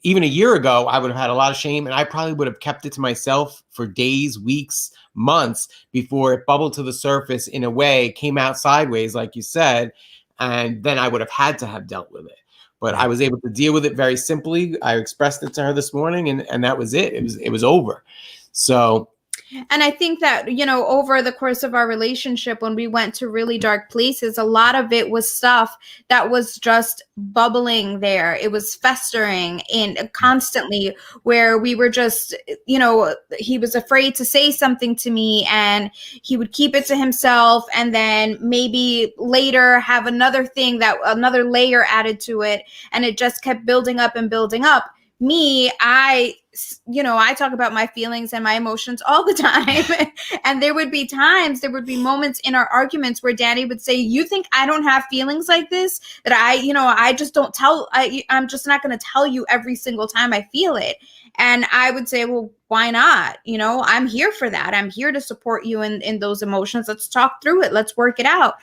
even a year ago, I would have had a lot of shame, and I probably would have kept it to myself for days, weeks, months before it bubbled to the surface in a way, came out sideways, like you said, and then I would have had to have dealt with it. but I was able to deal with it very simply. I expressed it to her this morning, and that was it. It was over. So. And I think that, you know, over the course of our relationship, when we went to really dark places, a lot of it was stuff that was just bubbling there. It was festering in constantly, where we were just, you know, he was afraid to say something to me and he would keep it to himself, and then maybe later have another thing, that another layer added to it. And it just kept building up and building up. Me, I talk about my feelings and my emotions all the time. And there would be moments in our arguments where Danny would say, you think I don't have feelings like this? That I just don't I'm just not going to tell you every single time I feel it. And I would say, well, why not? You know, I'm here for that. I'm here to support you in those emotions. Let's talk through it. Let's work it out.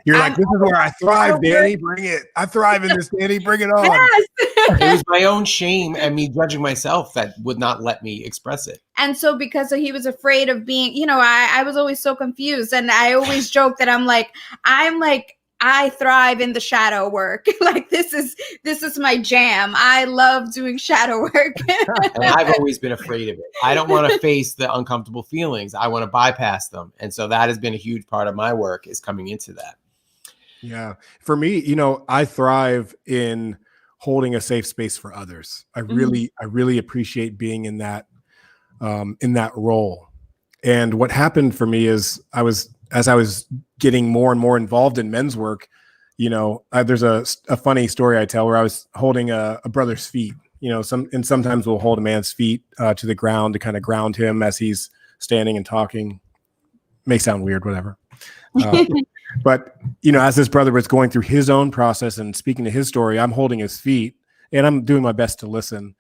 You're like, this is where I thrive, Danny. Bring it. I thrive in this, Danny. Bring it on. Yes. It was my own shame and me judging myself that would not let me express it. And so because he was afraid of being, I was always so confused. And I always joke that I'm like, I thrive in the shadow work. Like this is my jam. I love doing shadow work. And I've always been afraid of it. I don't want to face the uncomfortable feelings. I want to bypass them. And so that has been a huge part of my work, is coming into that. Yeah. For me, I thrive in holding a safe space for others. I really appreciate being in that role. And what happened for me is as I was getting more and more involved in men's work, there's a funny story I tell where I was holding a brother's feet, sometimes we'll hold a man's feet to the ground to kind of ground him as he's standing and talking. May sound weird, whatever. But, as this brother was going through his own process and speaking to his story, I'm holding his feet and I'm doing my best to listen.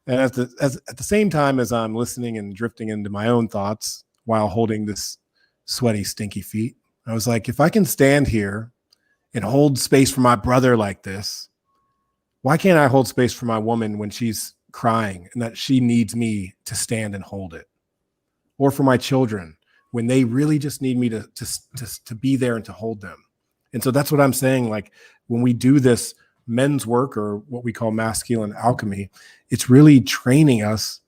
And at the same time as I'm listening and drifting into my own thoughts while holding this sweaty, stinky feet, I was like, if I can stand here and hold space for my brother like this, why can't I hold space for my woman when she's crying and that she needs me to stand and hold it? Or for my children, when they really just need me to be there and to hold them. And so that's what I'm saying. Like when we do this men's work, or what we call masculine alchemy, it's really training us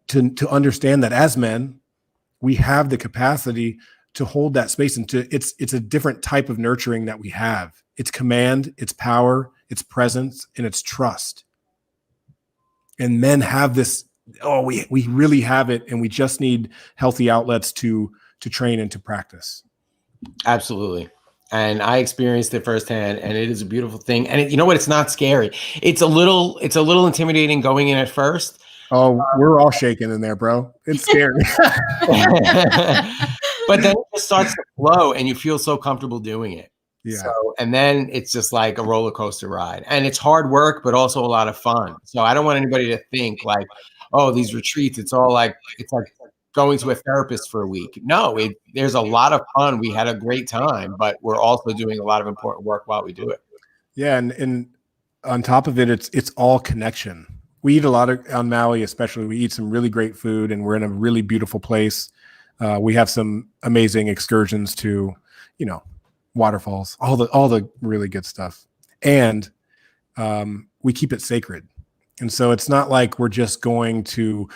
to understand that as men, we have the capacity to hold that space. And it's a different type of nurturing that we have. It's command, it's power, it's presence, and it's trust. And men have this, we really have it, and we just need healthy outlets to train and to practice. Absolutely. And I experienced it firsthand, and it is a beautiful thing. And you know what? It's not scary. It's a little intimidating going in at first. Oh, we're all shaking in there, bro. It's scary. But then it just starts to flow and you feel so comfortable doing it. Yeah. So, and then it's just like a roller coaster ride, and it's hard work, but also a lot of fun. So I don't want anybody to think like, oh, these retreats, it's like going to a therapist for a week. No, there's a lot of fun. We had a great time, but we're also doing a lot of important work while we do it. Yeah. And on top of it, it's all connection. We eat a lot on Maui, especially. We eat some really great food, and we're in a really beautiful place. We have some amazing excursions to, waterfalls, all the really good stuff. And we keep it sacred. And so it's not like we're just going to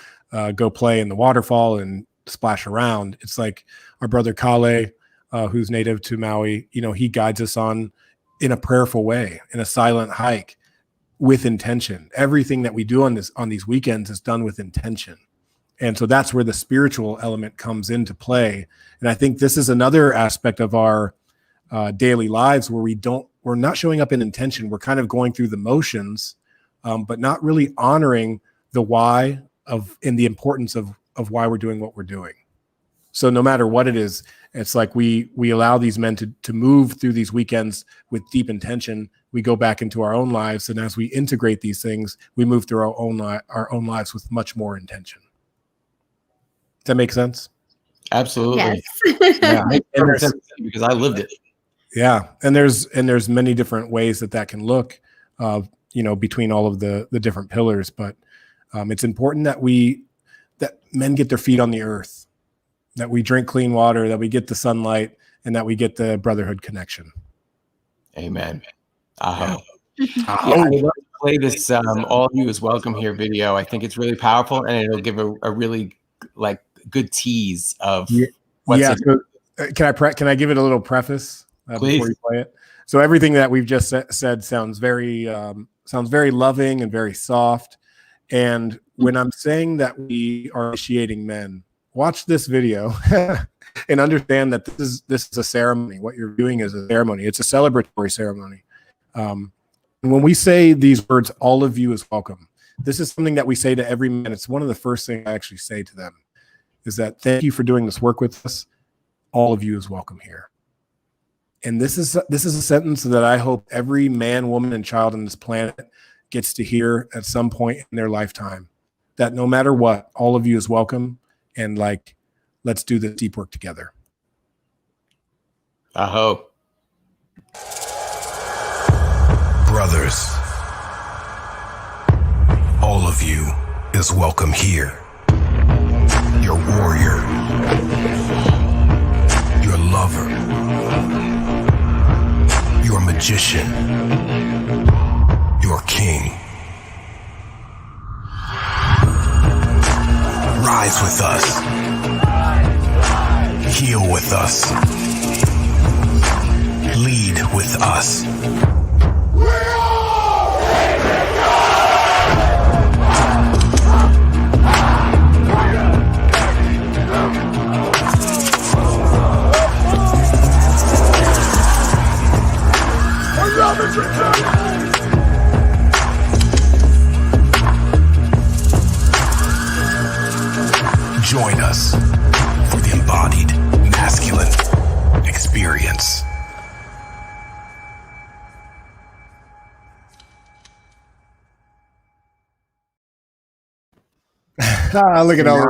go play in the waterfall and splash around. It's like our brother Kale, who's native to Maui, he guides us in a prayerful way, in a silent hike, with intention. Everything that we do on these weekends is done with intention. And so that's where the spiritual element comes into play. And I think this is another aspect of our daily lives where we're not showing up in intention. We're kind of going through the motions, but not really honoring the why and the importance of why we're doing what we're doing. So no matter what it is, it's like we allow these men to move through these weekends with deep intention. We go back into our own lives, and as we integrate these things, we move through our own lives with much more intention. Does that make sense? Absolutely. Yes. Yeah, because I lived it. Yeah, and there's many different ways that can look, between all of the different pillars. But it's important that men get their feet on the earth, that we drink clean water, that we get the sunlight, and that we get the brotherhood connection. Amen. Yeah. Yeah, I would love to play this "All of You is Welcome Here" video. I think it's really powerful, and it'll give a really good tease of what's in. So, can I give it a little preface before you play it? So everything that we've just said sounds very loving and very soft. And when I'm saying that we are initiating men, watch this video and understand that this is a ceremony. What you're doing is a ceremony. It's a celebratory ceremony. And when we say these words, all of you is welcome, this is something that we say to every man. It's one of the first things I actually say to them is that thank you for doing this work with us. All of you is welcome here. And this is a sentence that I hope every man, woman, and child on this planet gets to hear at some point in their lifetime, that no matter what, all of you is welcome. And let's do this deep work together. I hope. Brothers, all of you is welcome here. Your warrior, your lover, your magician, your king. Rise with us. Heal with us. Lead with us. Join us for the embodied masculine experience. Look at all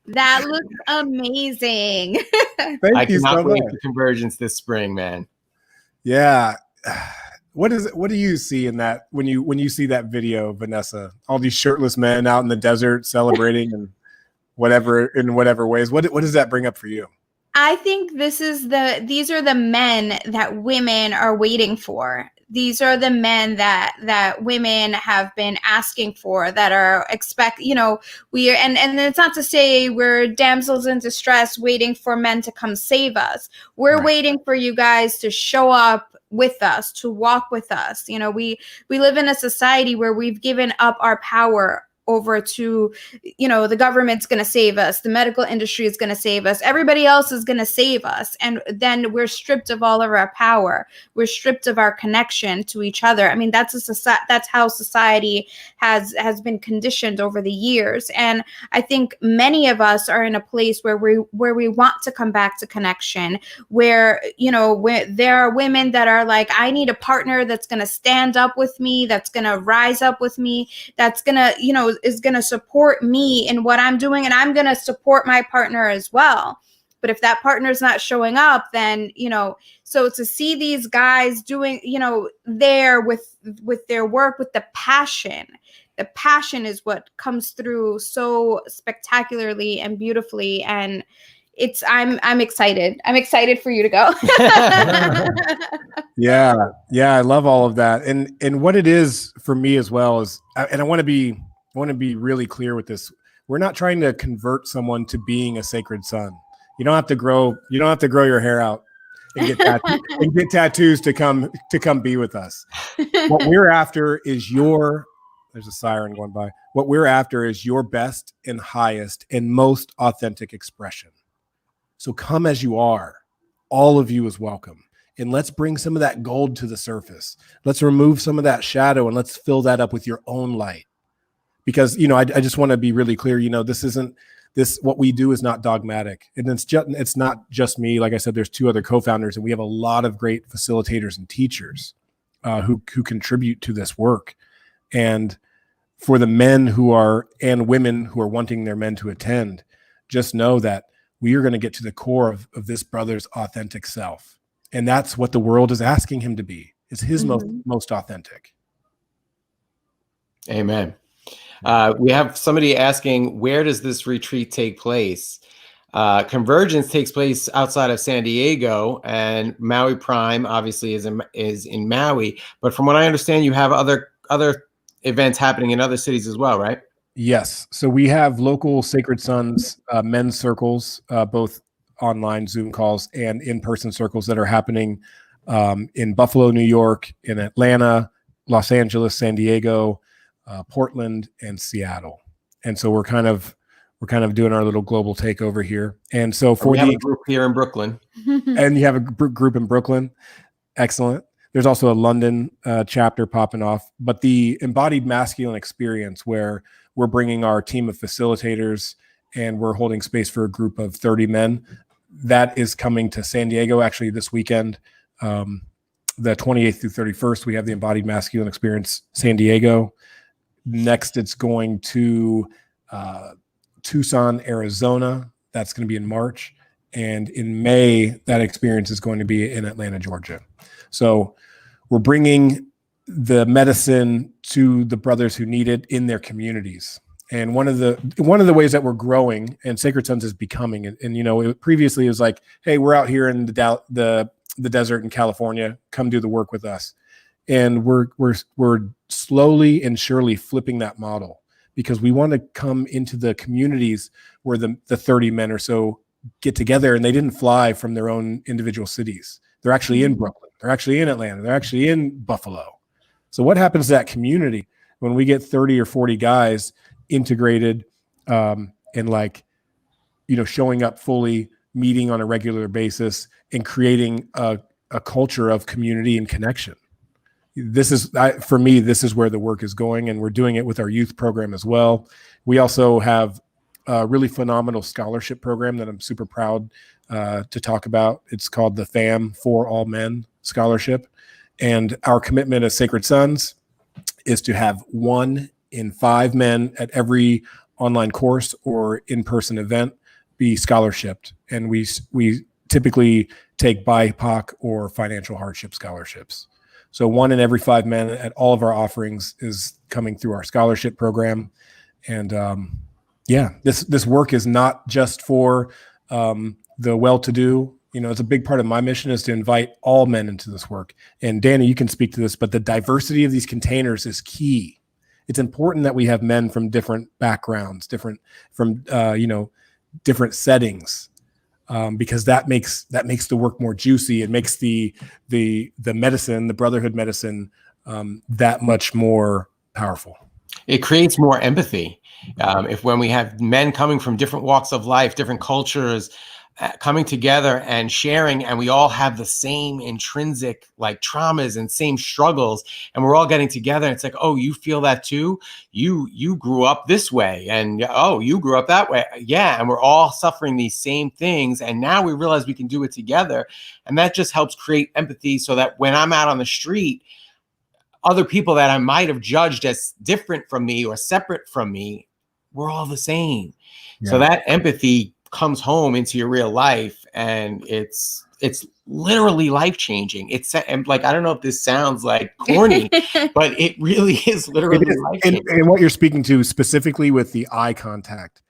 that looks amazing. Thank you so much. Wait for Convergence this spring, man. Yeah. What do you see in that when you see that video, Vanessa? All these shirtless men out in the desert celebrating and in whatever ways. What does that bring up for you? I think these are the men that women are waiting for. These are the men that women have been asking for, that are and it's not to say we're damsels in distress waiting for men to come save us. We're waiting for you guys to show up with us, to walk with us. We live in a society where we've given up our power over to, the government's going to save us. The medical industry is going to save us. Everybody else is going to save us. And then we're stripped of all of our power. We're stripped of our connection to each other. I mean, that's how society has been conditioned over the years. And I think many of us are in a place where we want to come back to connection, where there are women that are like, I need a partner that's going to stand up with me, that's going to rise up with me, that's going to, is going to support me in what I'm doing, and I'm going to support my partner as well. But if that partner's not showing up, then, so to see these guys doing, there with their work, with the passion is what comes through so spectacularly and beautifully. And I'm excited. I'm excited for you to go. Yeah. I love all of that. And what it is for me as well is, and I want to be really clear with this. We're not trying to convert someone to being a sacred son. You don't have to grow your hair out and get tattoos to come be with us. What we're after is there's a siren going by. What we're after is your best and highest and most authentic expression. So come as you are. All of you is welcome. And let's bring some of that gold to the surface. Let's remove some of that shadow and let's fill that up with your own light. Because, I just want to be really clear, what we do is not dogmatic. And it's not just me. Like I said, there's 2 other co-founders, and we have a lot of great facilitators and teachers who contribute to this work. And for the men and women who are wanting their men to attend, just know that we are going to get to the core of this brother's authentic self. And that's what the world is asking him to be, is his most authentic. Amen. We have somebody asking, where does this retreat take place? Convergence takes place outside of San Diego, and Maui Prime obviously is in Maui. But from what I understand, you have other events happening in other cities as well, right? Yes. So we have local Sacred Sons men's circles, both online Zoom calls and in-person circles that are happening in Buffalo, New York, in Atlanta, Los Angeles, San Diego, Portland, and Seattle. And so we're kind of doing our little global takeover here. And so we have a group here in Brooklyn, and you have a group in Brooklyn. Excellent. There's also a London chapter popping off, but the embodied masculine experience where we're bringing our team of facilitators and we're holding space for a group of 30 men, that is coming to San Diego actually this weekend. The 28th through 31st, we have the embodied masculine experience San Diego. Next, it's going to Tucson, Arizona. That's going to be in March. And in May, that experience is going to be in Atlanta, Georgia. So we're bringing the medicine to the brothers who need it in their communities. And one of the ways that we're growing, and Sacred Sons is becoming, and you know, previously it was like, hey, we're out here in the desert in California, come do the work with us. And we're slowly and surely flipping that model, because we want to come into the communities where the 30 men or so get together, and they didn't fly from their own individual cities. They're actually in Brooklyn. They're actually in Atlanta. They're actually in Buffalo. So what happens to that community when we get 30 or 40 guys integrated and like, you know, showing up fully, meeting on a regular basis, and creating a culture of community and connection? This is, for me, this is where the work is going, and we're doing it with our youth program as well. We also have a really phenomenal scholarship program that I'm super proud to talk about. It's called the FAM, For All Men Scholarship. And our commitment as Sacred Sons is to have 1 in 5 men at every online course or in-person event be scholarshiped. And we typically take BIPOC or financial hardship scholarships. So 1 in every 5 men at all of our offerings is coming through our scholarship program. And this work is not just for the well-to-do. You know, it's a big part of my mission is to invite all men into this work. And Danny, you can speak to this, but the diversity of these containers is key. It's important that we have men from different backgrounds, different settings, because that makes the work more juicy. It makes the medicine, the brotherhood medicine, that much more powerful. It creates more empathy. When we have men coming from different walks of life, different cultures, coming together and sharing, and we all have the same intrinsic like traumas and same struggles, and we're all getting together, and it's like, oh, you feel that too? You grew up this way, and oh, you grew up that way. Yeah, and we're all suffering these same things, and now we realize we can do it together. And that just helps create empathy, so that when I'm out on the street, other people that I might have judged as different from me or separate from me, we're all the same. Yeah. So that empathy comes home into your real life, and it's literally life-changing. It's like, I don't know if this sounds like corny, but it really is literally life-changing. And what you're speaking to specifically with the eye contact,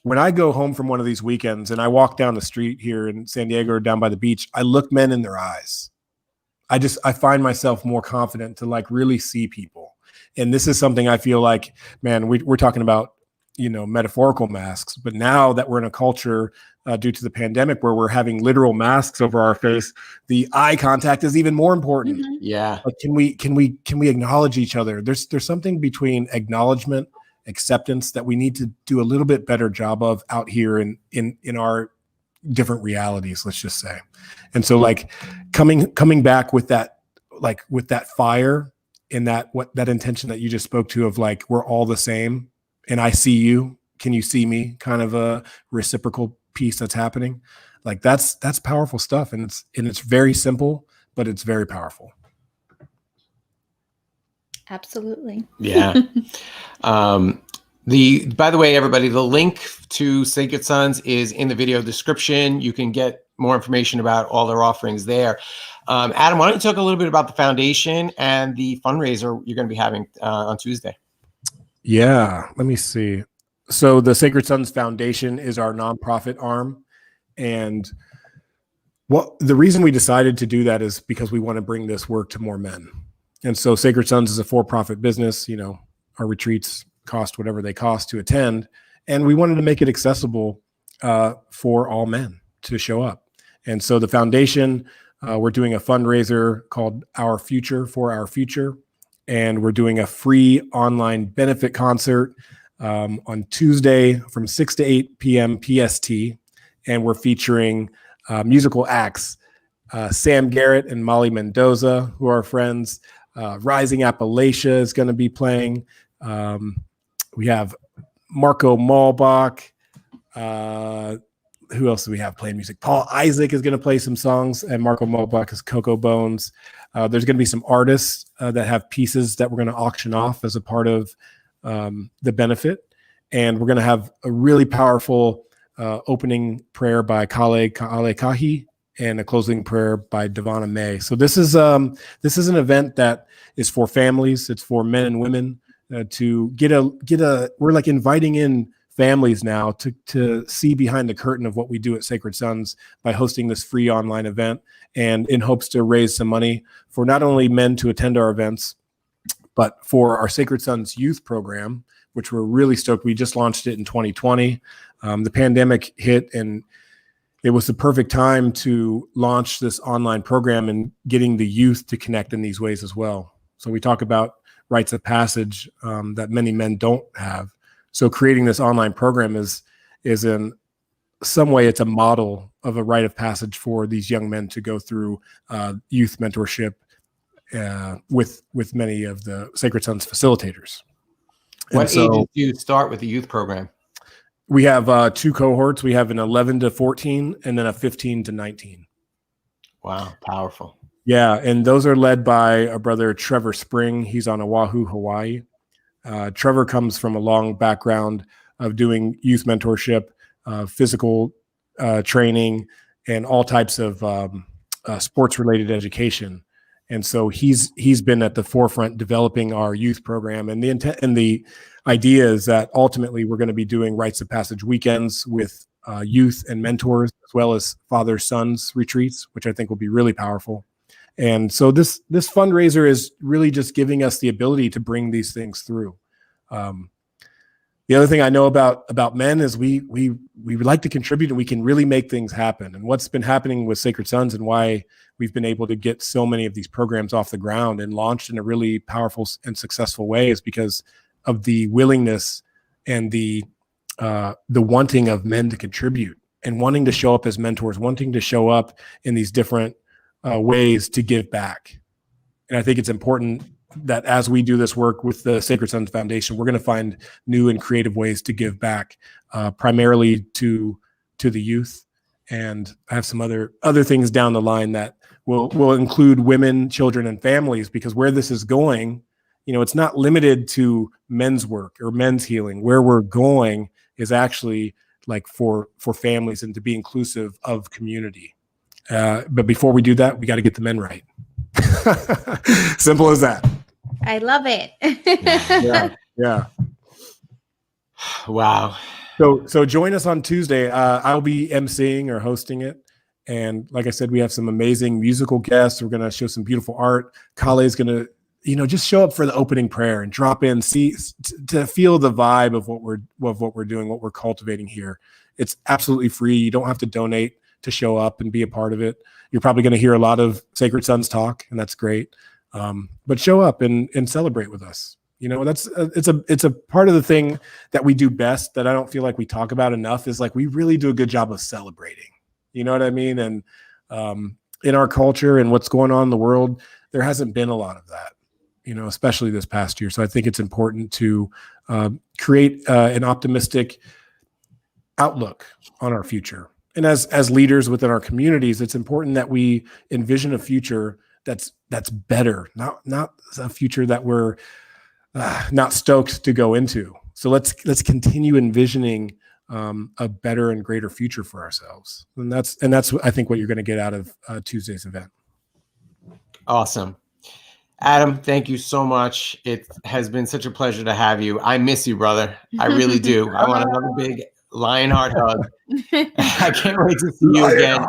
when I go home from one of these weekends and I walk down the street here in San Diego or down by the beach, I look men in their eyes. I find myself more confident to like really see people. And this is something I feel like, man, we're talking about, you know, metaphorical masks, but now that we're in a culture due to the pandemic where we're having literal masks over our face, the eye contact is even more important. Mm-hmm. Yeah. Like, can we acknowledge each other? There's something between acknowledgement, acceptance that we need to do a little bit better job of out here in our different realities, let's just say. And so like coming back with that, like with that fire and that intention that you just spoke to of like, we're all the same. And I see you, can you see me? Kind of a reciprocal piece that's happening. Like that's powerful stuff. And it's very simple, but it's very powerful. Absolutely. Yeah. By the way, everybody, the link to Sacred Sons is in the video description. You can get more information about all their offerings there. Adam, why don't you talk a little bit about the foundation and the fundraiser you're going to be having on Tuesday? Yeah, let me see. So the Sacred Sons Foundation is our nonprofit arm. And the reason we decided to do that is because we want to bring this work to more men. And so Sacred Sons is a for-profit business. Our retreats cost whatever they cost to attend. And we wanted to make it accessible for all men to show up. And so the foundation, we're doing a fundraiser called Our Future for Our Future. And we're doing a free online benefit concert on Tuesday from 6 to 8 p.m. PST. And we're featuring musical acts, Sam Garrett and Molly Mendoza, who are friends. Rising Appalachia is going to be playing. We have Marco Malbach. Who else do we have playing music? Paul Isaac is going to play some songs, and Marco Malbach is Cocoa Bones. There's going to be some artists that have pieces that we're going to auction off as a part of the benefit. And we're going to have a really powerful opening prayer by Kale Kahi and a closing prayer by Devonna May. So this is an event that is for families. It's for men and women to get a. We're like inviting in families now to see behind the curtain of what we do at Sacred Sons by hosting this free online event, and in hopes to raise some money for not only men to attend our events, but for our Sacred Sons youth program, which we're really stoked. We just launched it in 2020. The pandemic hit, and it was the perfect time to launch this online program and getting the youth to connect in these ways as well. So we talk about rites of passage that many men don't have. So creating this online program is in some way, it's a model of a rite of passage for these young men to go through youth mentorship with many of the Sacred Sons facilitators. What age do you start with the youth program? We have 2 cohorts. We have an 11 to 14 and then a 15 to 19. Wow, powerful. Yeah, and those are led by our brother Trevor Spring. He's on Oahu, Hawaii. Trevor comes from a long background of doing youth mentorship, physical training, and all types of sports-related education. And so he's been at the forefront developing our youth program. And the intent and the idea is that ultimately we're going to be doing rites of passage weekends with youth and mentors, as well as father-sons retreats, which I think will be really powerful. And so this fundraiser is really just giving us the ability to bring these things through. The other thing I know about men is we like to contribute, and we can really make things happen. And what's been happening with Sacred Sons and why we've been able to get so many of these programs off the ground and launched in a really powerful and successful way is because of the willingness and the wanting of men to contribute and wanting to show up as mentors, wanting to show up in these different ways to give back. And I think it's important that as we do this work with the Sacred Sons Foundation, we're going to find new and creative ways to give back, primarily to the youth. And I have some other things down the line that will include women, children, and families, because where this is going, it's not limited to men's work or men's healing. Where we're going is actually like for families and to be inclusive of community. But before we do that, we got to get the men right. Simple as that. I love it. Yeah. Wow. So join us on Tuesday. I'll be emceeing or hosting it. And like I said, we have some amazing musical guests. We're going to show some beautiful art. Kale is going to, just show up for the opening prayer and drop in, to feel the vibe of what we're doing, what we're cultivating here. It's absolutely free. You don't have to donate to show up and be a part of it. You're probably going to hear a lot of Sacred Sons talk, and that's great. But show up and celebrate with us. It's a part of the thing that we do best that I don't feel like we talk about enough, is like we really do a good job of celebrating. You know what I mean? And in our culture and what's going on in the world, there hasn't been a lot of that, especially this past year. So I think it's important to create an optimistic outlook on our future. And as leaders within our communities, it's important that we envision a future that's better, not a future that we're not stoked to go into. So let's continue envisioning a better and greater future for ourselves. And that's I think what you're going to get out of Tuesday's event. Awesome. Adam, thank you so much. It has been such a pleasure to have you. I miss you, brother. I really do. I want another big Lionheart hug. I can't wait to see you again.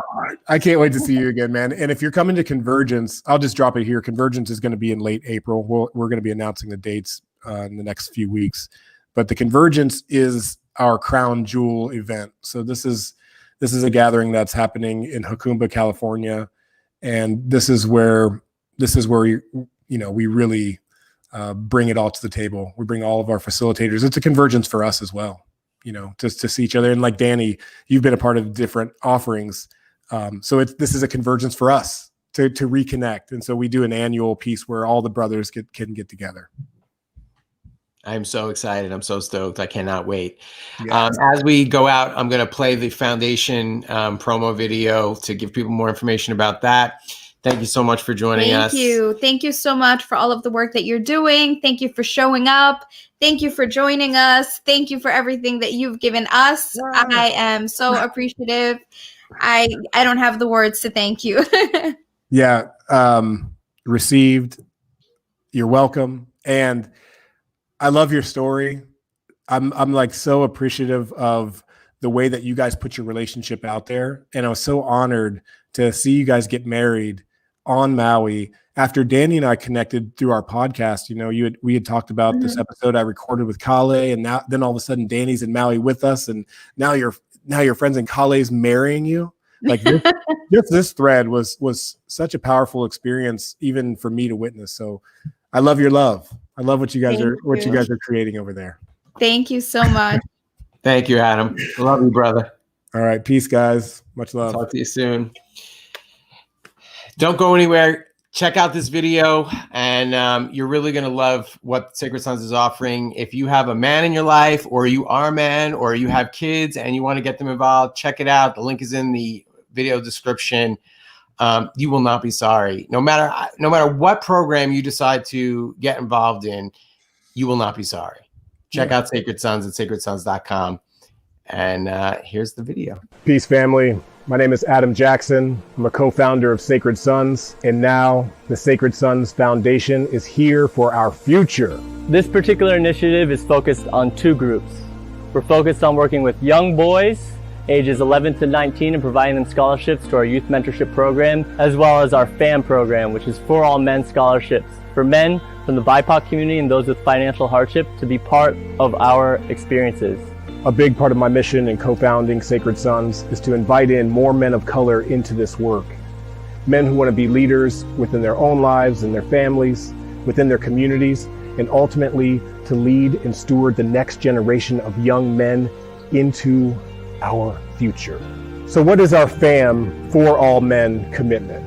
I can't wait to see you again, man. And if you're coming to Convergence, I'll just drop it here. Convergence is going to be in late April. We're going to be announcing the dates in the next few weeks. But the Convergence is our crown jewel event. So this is a gathering that's happening in Jacumba, California, and this is where we really bring it all to the table. We bring all of our facilitators. It's a convergence for us as well, just to see each other. And like Danny, you've been a part of different offerings. So this is a convergence for us to reconnect. And so we do an annual piece where all the brothers can get together. I'm so excited. I'm so stoked. I cannot wait. Yes. As we go out, I'm going to play the foundation promo video to give people more information about that. Thank you so much for joining us. Thank you. Thank you so much for all of the work that you're doing. Thank you for showing up. Thank you for joining us. Thank you for everything that you've given us. Wow. I am so appreciative. I don't have the words to thank you. Yeah. Received. You're welcome. And I love your story. I'm like so appreciative of the way that you guys put your relationship out there. And I was so honored to see you guys get married on Maui after Danny and I connected through our podcast. We had talked about this episode I recorded with Kale, and then all of a sudden Danny's in Maui with us, and now your friends and Kale's marrying you. Like this thread was such a powerful experience, even for me to witness. So I love your love. I love what you guys are creating over there. Thank you so much. Thank you, Adam. Love you, brother. All right. Peace, guys. Much love. Talk to you soon. Don't go anywhere. Check out this video, and you're really going to love what Sacred Sons is offering. If you have a man in your life, or you are a man, or you have kids and you want to get them involved, check it out. The link is in the video description. You will not be sorry. No matter what program you decide to get involved in, you will not be sorry. Check out Sacred Sons at sacredsons.com. And here's the video. Peace, family. My name is Adam Jackson. I'm a co-founder of Sacred Sons. And now the Sacred Sons Foundation is here for our future. This particular initiative is focused on two groups. We're focused on working with young boys ages 11 to 19 and providing them scholarships to our youth mentorship program, as well as our FAM program, which is For All Men scholarships for men from the BIPOC community and those with financial hardship to be part of our experiences. A big part of my mission in co-founding Sacred Sons is to invite in more men of color into this work. Men who want to be leaders within their own lives and their families, within their communities, and ultimately to lead and steward the next generation of young men into our future. So what is our FAM, For All Men commitment?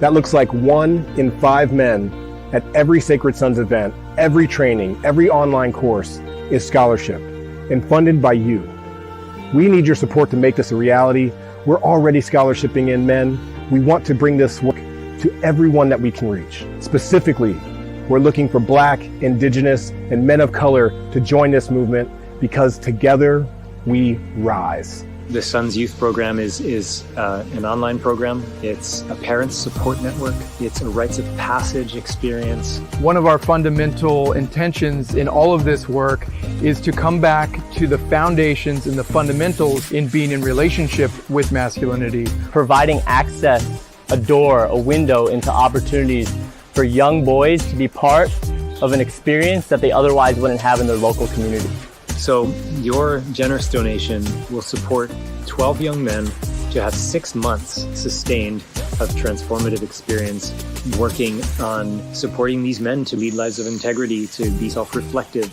That looks like 1 in 5 men at every Sacred Sons event, every training, every online course is scholarship and funded by you. We need your support to make this a reality. We're already scholarshiping in men. We want to bring this work to everyone that we can reach. Specifically, we're looking for Black, Indigenous, and men of color to join this movement because together we rise. The Sons Youth Program is an online program. It's a parents support network. It's a rites of passage experience. One of our fundamental intentions in all of this work is to come back to the foundations and the fundamentals in being in relationship with masculinity. Providing access, a door, a window into opportunities for young boys to be part of an experience that they otherwise wouldn't have in their local community. So your generous donation will support 12 young men to have 6 months sustained of transformative experience working on supporting these men to lead lives of integrity, to be self-reflective,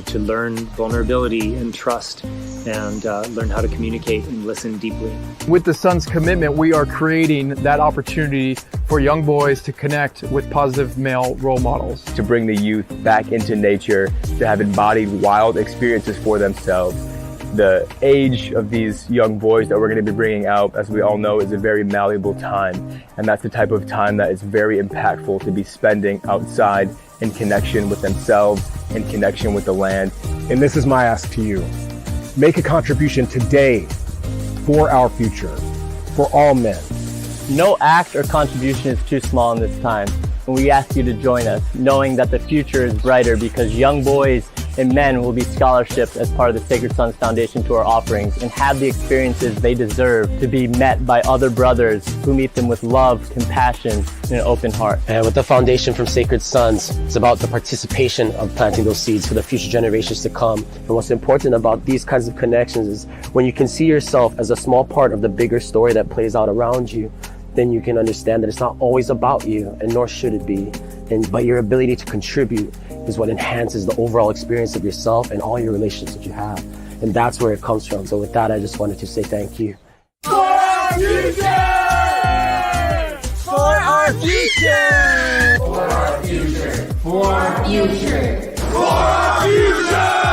to learn vulnerability and trust, and learn how to communicate and listen deeply. With the Sons commitment, we are creating that opportunity for young boys to connect with positive male role models. To bring the youth back into nature, to have embodied wild experiences for themselves. The age of these young boys that we're going to be bringing out, as we all know, is a very malleable time. And that's the type of time that is very impactful to be spending outside in connection with themselves, in connection with the land. And this is my ask to you. Make a contribution today for our future, for all men. No act or contribution is too small in this time. And we ask you to join us, knowing that the future is brighter because young boys and men will be scholarships as part of the Sacred Sons Foundation to our offerings and have the experiences they deserve to be met by other brothers who meet them with love, compassion, and an open heart. And with the foundation from Sacred Sons, it's about the participation of planting those seeds for the future generations to come. And what's important about these kinds of connections is when you can see yourself as a small part of the bigger story that plays out around you, then you can understand that it's not always about you, and nor should it be. But your ability to contribute is what enhances the overall experience of yourself and all your relationships that you have. And that's where it comes from. So with that, I just wanted to say thank you. For our future! For our future! For our future! For our future! For our future!